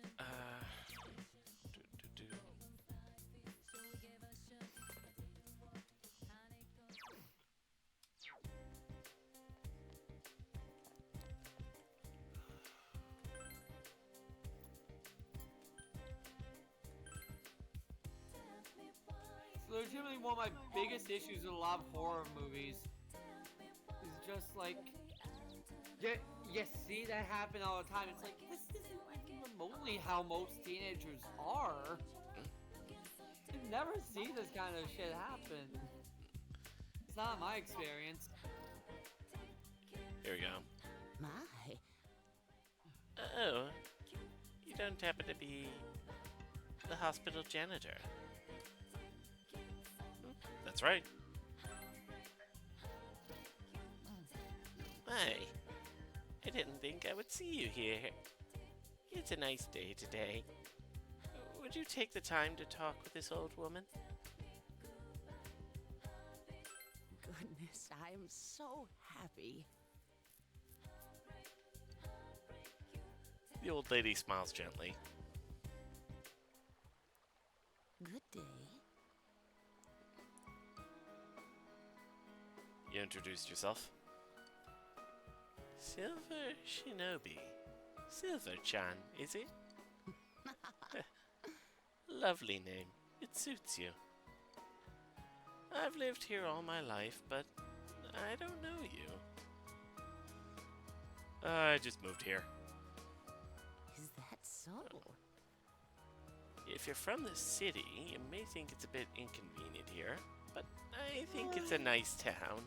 [SPEAKER 2] Legitimately, one of my biggest issues with a lot of horror movies is just like, you see that happen all the time. It's like, this isn't even remotely how most teenagers are. You never see this kind of shit happen. It's not my experience.
[SPEAKER 1] here we go.
[SPEAKER 13] My.
[SPEAKER 1] Oh, you don't happen to be the hospital janitor. That's right. Why? I didn't think I would see you here. It's a nice day today. Would you take the time to talk with this old woman?
[SPEAKER 13] Goodness, I am so happy.
[SPEAKER 1] The old lady smiles gently.
[SPEAKER 13] Good day.
[SPEAKER 1] You introduced yourself. Silver Shinobi. Silver-chan, is it? Lovely name. It suits you. I've lived here all my life, but I don't know you. I just moved here.
[SPEAKER 13] Is that so?
[SPEAKER 1] If you're from the city, you may think it's a bit inconvenient here, but I think it's a nice town.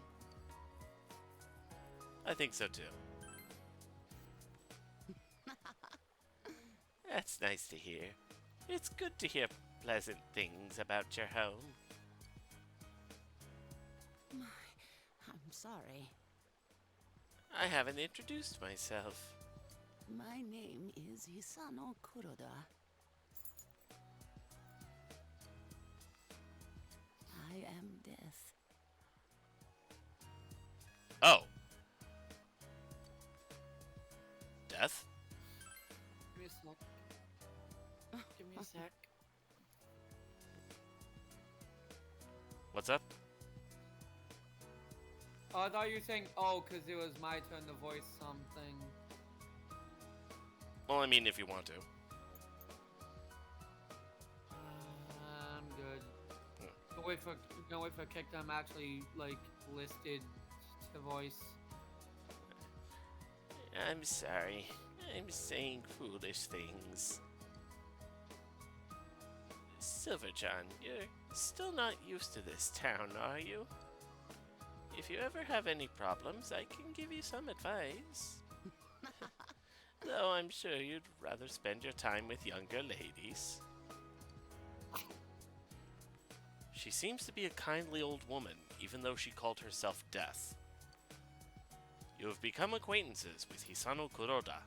[SPEAKER 1] I think so too. That's nice to hear. It's good to hear pleasant things about your home.
[SPEAKER 13] I'm sorry.
[SPEAKER 1] I haven't introduced myself.
[SPEAKER 13] My name is Hisano Kuroda. I am death.
[SPEAKER 1] Oh. Death?
[SPEAKER 2] Give me a sec. Give me a sec.
[SPEAKER 1] What's up?
[SPEAKER 2] Oh, I thought you were saying, oh, because it was my turn to voice something.
[SPEAKER 1] Well, I mean, if you want to.
[SPEAKER 2] I'm good. Don't wait for kick I'm actually, like, listed to voice.
[SPEAKER 1] I'm sorry. I'm saying foolish things. Silver-chan, you're still not used to this town, are you? If you ever have any problems, I can give you some advice. Though I'm sure you'd rather spend your time with younger ladies. She seems to be a kindly old woman, even though she called herself Death. You have become acquaintances with Hisano Kuroda.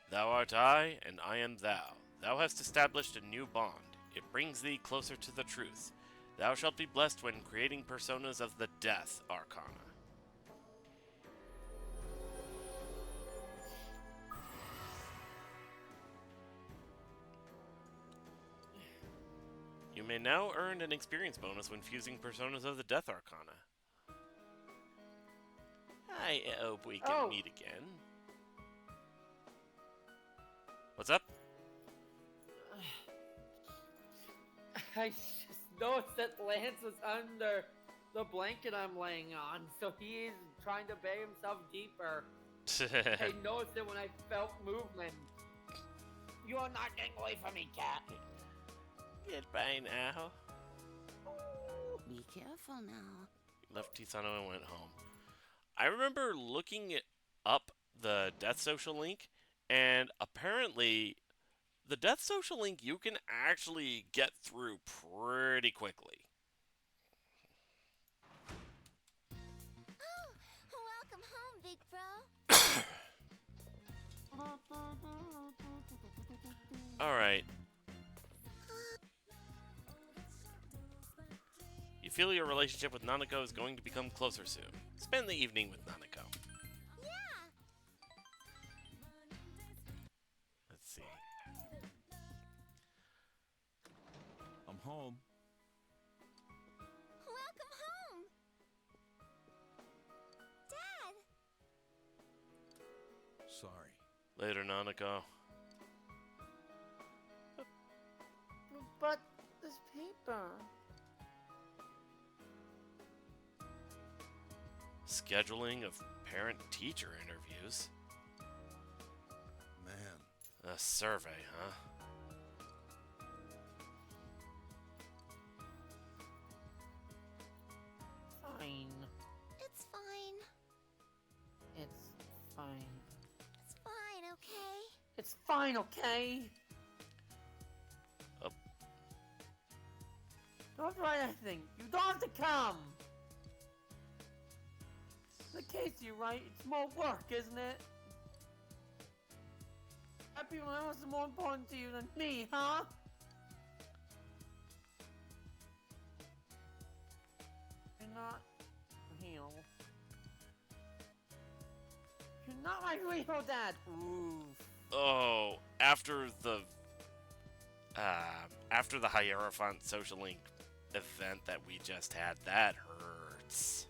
[SPEAKER 1] Thou art I, and I am thou. Thou hast established a new bond. It brings thee closer to the truth. Thou shalt be blessed when creating personas of the Death Arcana. You may now earn an experience bonus when fusing personas of the Death Arcana. I hope we can meet again. What's up?
[SPEAKER 2] I just noticed that Lance was under the blanket I'm laying on, so he is trying to bury himself deeper. I noticed it when I felt movement. You are not getting away from me, cat.
[SPEAKER 1] Goodbye now.
[SPEAKER 13] Be careful now.
[SPEAKER 1] Left Hisano and went home. I remember looking up the Death Social link, and apparently the Death Social link you can actually get through pretty quickly.
[SPEAKER 9] Oh, welcome home, big bro.
[SPEAKER 1] Alright. You feel your relationship with Nanako is going to become closer soon. Spend the evening with Nanako.
[SPEAKER 9] Yeah.
[SPEAKER 1] Let's see.
[SPEAKER 4] I'm home.
[SPEAKER 9] Welcome home. Dad.
[SPEAKER 4] Sorry.
[SPEAKER 1] Later, Nanako.
[SPEAKER 2] But this paper.
[SPEAKER 1] Scheduling of parent-teacher interviews.
[SPEAKER 4] Man.
[SPEAKER 1] A survey, huh?
[SPEAKER 2] Fine.
[SPEAKER 9] It's fine.
[SPEAKER 2] It's fine.
[SPEAKER 9] It's fine, okay?
[SPEAKER 2] It's fine, okay?
[SPEAKER 1] Oh.
[SPEAKER 2] Don't write anything. You don't have to come. The case you write, it's more work, isn't it? Happy Memories is more important to you than me, huh? You're not real. You're not my real dad. Ooh.
[SPEAKER 1] Oh, after the Hierophant Social Link event that we just had, that hurts.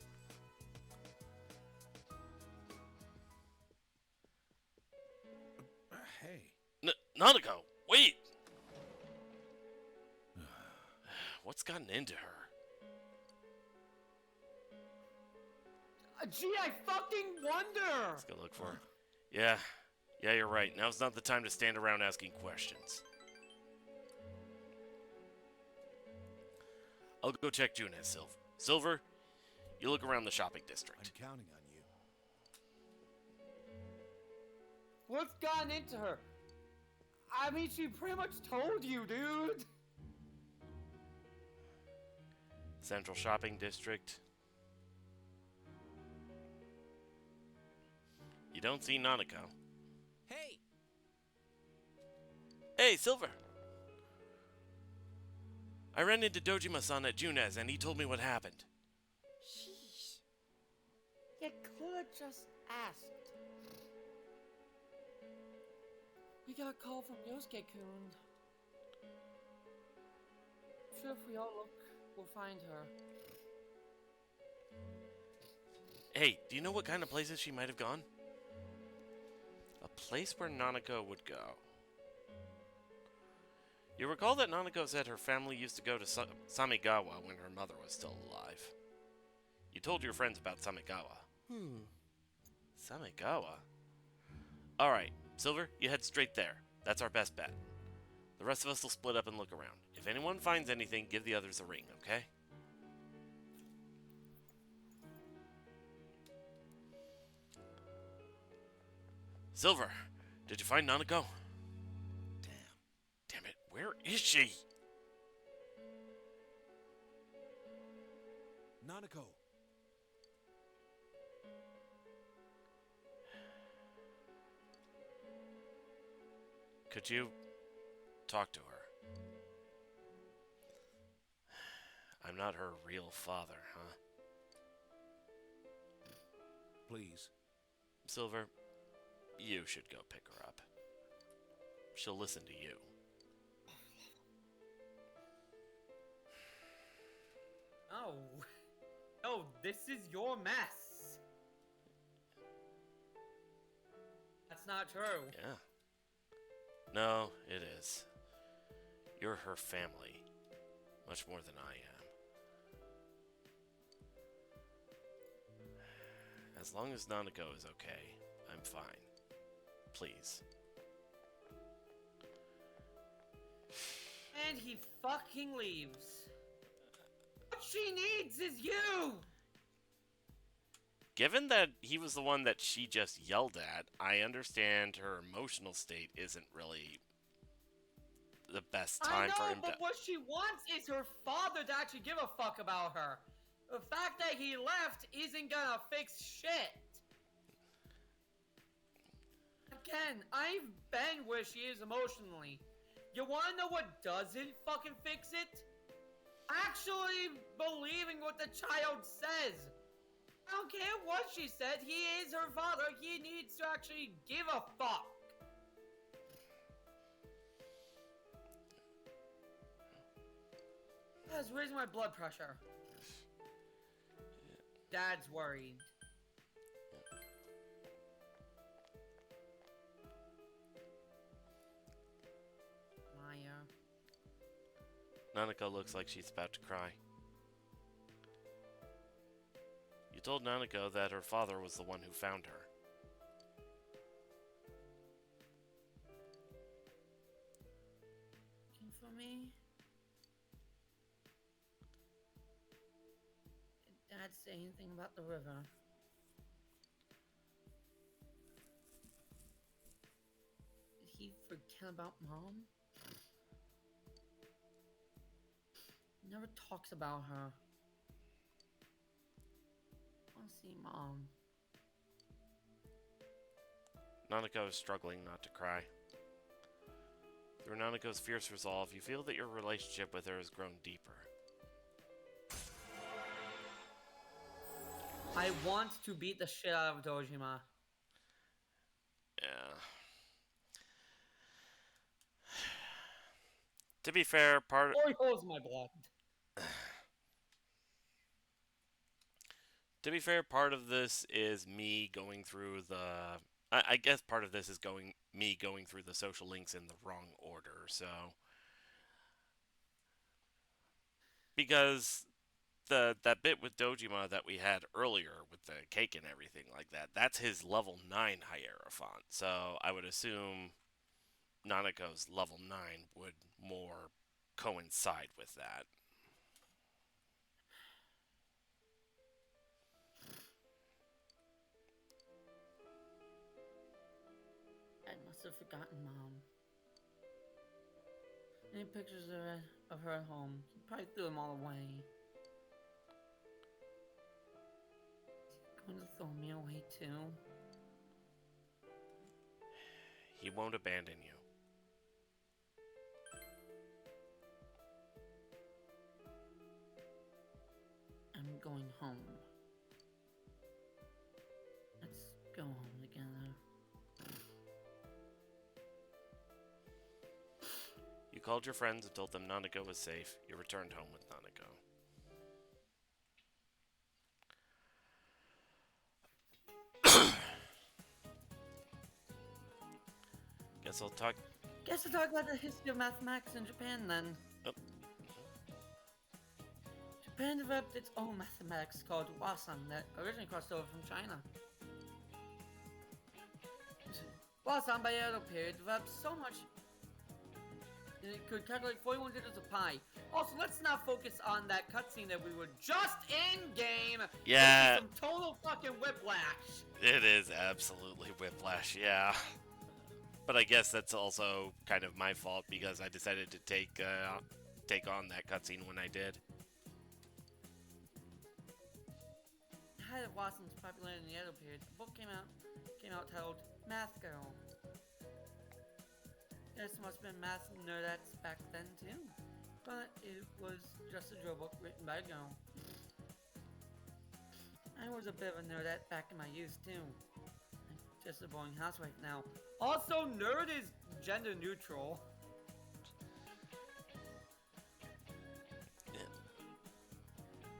[SPEAKER 11] Hey.
[SPEAKER 1] Nanako, wait! What's gotten into her?
[SPEAKER 2] Gee, I fucking wonder!
[SPEAKER 1] Let's go look for her. Yeah, you're right. Now's not the time to stand around asking questions. I'll go check Junez, Silver, you look around the shopping district.
[SPEAKER 4] I'm counting on you.
[SPEAKER 2] What's gotten into her? I mean, she pretty much told you, dude.
[SPEAKER 1] Central Shopping District. You don't see Nanako.
[SPEAKER 8] Hey!
[SPEAKER 1] Hey, Silver! I ran into Dojima-san at Junez, and he told me what happened.
[SPEAKER 2] Sheesh. You could've just asked. We got a call from Yosuke-kun. Sure, if we all look, we'll find her.
[SPEAKER 1] Hey, do you know what kind of places she might have gone? A place where Nanako would go. You recall that Nanako said her family used to go to Samigawa when her mother was still alive. You told your friends about Samigawa. Samigawa? Alright, Silver, you head straight there. That's our best bet. The rest of us will split up and look around. If anyone finds anything, give the others a ring, okay? Silver, did you find Nanako? Damn it, where is she?
[SPEAKER 4] Nanako.
[SPEAKER 1] Could you talk to her? I'm not her real father, huh?
[SPEAKER 4] Please.
[SPEAKER 1] Silver, you should go pick her up. She'll listen to you.
[SPEAKER 2] Oh. Oh, this is your mess. That's not true.
[SPEAKER 1] Yeah. No, it is. You're her family. Much more than I am. As long as Nanako is okay, I'm fine. Please.
[SPEAKER 2] And he fucking leaves. What she needs is you!
[SPEAKER 1] Given that he was the one that she just yelled at, I understand her emotional state isn't really the best time for him to...
[SPEAKER 2] but what she wants is her father to actually give a fuck about her. The fact that he left isn't gonna fix shit. Again, I've been where she is emotionally. You wanna know what doesn't fucking fix it? Actually believing what the child says. I don't care what she said, he is her father, he needs to actually give a fuck. That's raising my blood pressure. Dad's worried. Maya.
[SPEAKER 1] Nanako looks like she's about to cry. You told Nanako that her father was the one who found her.
[SPEAKER 2] Looking for me? Did Dad say anything about the river? Did he forget about Mom? never talks about her. I want to see Mom.
[SPEAKER 1] Nanako is struggling not to cry. Through Nanako's fierce resolve, you feel that your relationship with her has grown deeper.
[SPEAKER 2] I want to beat the shit out of Dojima.
[SPEAKER 1] Yeah. To be fair, part
[SPEAKER 2] Or he holds my blood.
[SPEAKER 1] To be fair, part of this is me going through the... I guess part of this is me going through the social links in the wrong order, so... Because that bit with Dojima that we had earlier with the cake and everything like that, that's his level 9 Hierophant, so I would assume Nanako's level 9 would more coincide with that.
[SPEAKER 2] I must have forgotten Mom. Any pictures of her at home? He probably threw them all away. Is he going to throw me away too?
[SPEAKER 1] He won't abandon you.
[SPEAKER 2] I'm going home. Let's go home together.
[SPEAKER 1] You called your friends and told them Nanako was safe. You returned home with Nanako. Guess I'll talk
[SPEAKER 2] about the history of mathematics in Japan then.
[SPEAKER 1] Oh.
[SPEAKER 2] Japan developed its own mathematics called Wasan that originally crossed over from China. Wasan by the Edo period developed so much that it could calculate 41 digits of pi. Also, let's not focus on that cutscene that we were just in game.
[SPEAKER 1] Yeah.
[SPEAKER 2] This is some total fucking whiplash.
[SPEAKER 1] It is absolutely whiplash, yeah. But I guess that's also kind of my fault because I decided to take on that cutscene when I did.
[SPEAKER 2] The height of Watson's popularity in the Edo period, the book came out titled Math Girl. Yes, it must have been math nerdettes back then too, but it was just a drill book written by a girl. I was a bit of a nerdette back in my youth too. I'm just a boring housewife now. Also, nerd is gender neutral.
[SPEAKER 1] Yeah.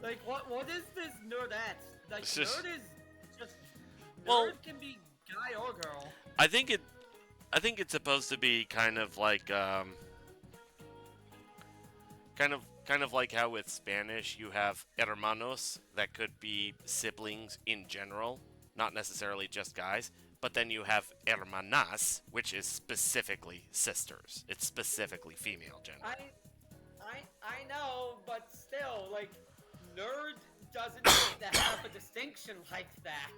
[SPEAKER 2] Like, what is this nerdette? Like, nerd is just...
[SPEAKER 1] Well,
[SPEAKER 2] nerd can be guy or girl.
[SPEAKER 1] I think it's supposed to be kind of like kind of like how with Spanish you have hermanos that could be siblings in general, not necessarily just guys. But then you have hermanas, which is specifically sisters. It's specifically female gender.
[SPEAKER 2] I know, but still, like, nerd doesn't need to have a distinction like that.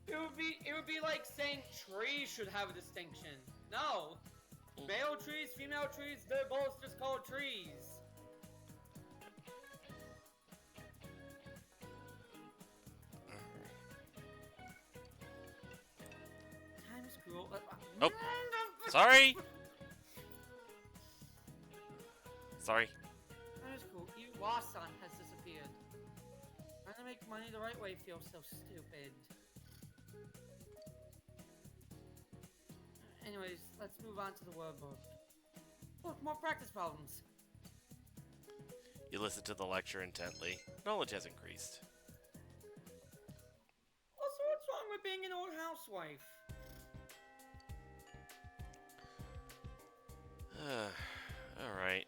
[SPEAKER 2] It would be like saying trees should have a distinction. No. Male trees, female trees, they're both just called trees.
[SPEAKER 1] Oh, sorry. Sorry.
[SPEAKER 2] That is cool. Iwasan has disappeared. Trying to make money the right way feels so stupid. Anyways, let's move on to the word book. Look, more practice problems.
[SPEAKER 1] You listen to the lecture intently. Knowledge has increased.
[SPEAKER 2] Also, what's wrong with being an old housewife?
[SPEAKER 1] Alright.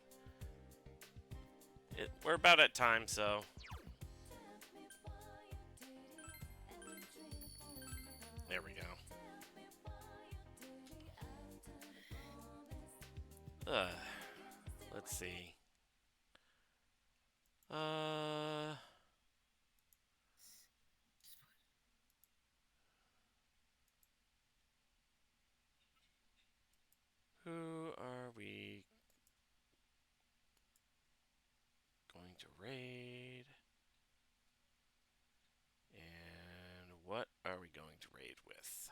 [SPEAKER 1] We're about at time, so... There we go. Let's see. Who are we raid. And what are we going to raid with?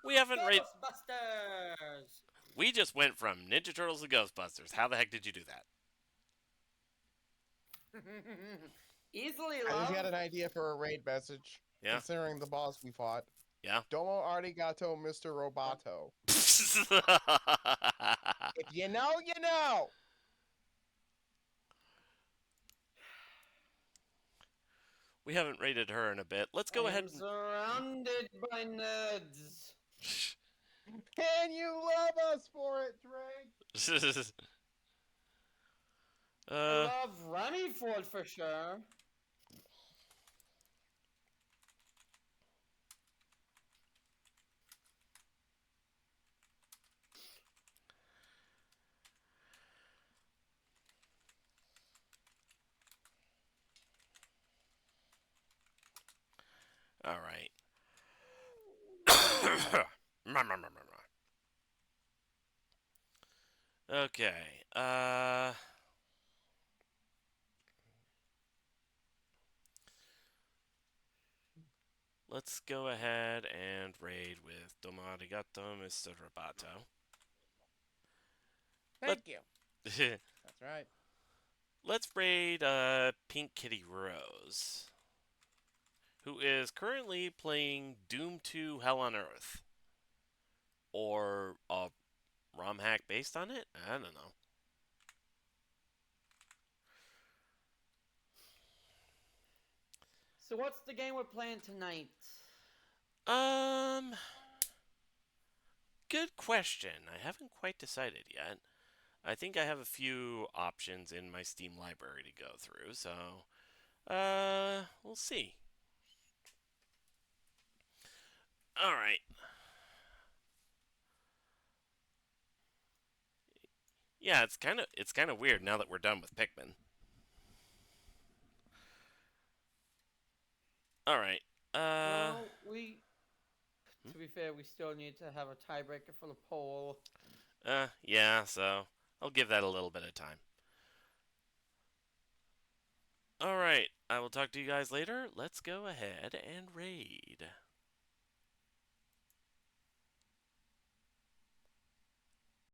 [SPEAKER 1] We haven't raided.
[SPEAKER 2] Ghostbusters!
[SPEAKER 1] We just went from Ninja Turtles to Ghostbusters. How the heck did you do that?
[SPEAKER 2] Easily,
[SPEAKER 12] I
[SPEAKER 2] love.
[SPEAKER 12] just got an idea for a raid message.
[SPEAKER 1] Yeah.
[SPEAKER 12] Considering the boss we fought.
[SPEAKER 1] Yeah.
[SPEAKER 12] Domo arigato, Mr. Roboto. If you know, you know.
[SPEAKER 1] We haven't raided her in a bit. Let's go ahead.
[SPEAKER 2] I'm surrounded by nerds.
[SPEAKER 12] And you love us for it, Drake.
[SPEAKER 2] I love Remy Ford for sure.
[SPEAKER 1] All right. Okay. Let's go ahead and raid with Domo arigato, Mr. Roboto.
[SPEAKER 12] Thank you. That's right.
[SPEAKER 1] Let's raid Pink Kitty Rose, who is currently playing Doom 2 Hell on Earth. Or a ROM hack based on it? I don't know.
[SPEAKER 2] So what's the game we're playing tonight?
[SPEAKER 1] Good question. I haven't quite decided yet. I think I have a few options in my Steam library to go through, so we'll see. All right. Yeah, it's kind of weird now that we're done with Pikmin. All right.
[SPEAKER 2] Well, to be fair, we still need to have a tiebreaker for the poll.
[SPEAKER 1] Yeah, so I'll give that a little bit of time. All right, I will talk to you guys later. Let's go ahead and raid.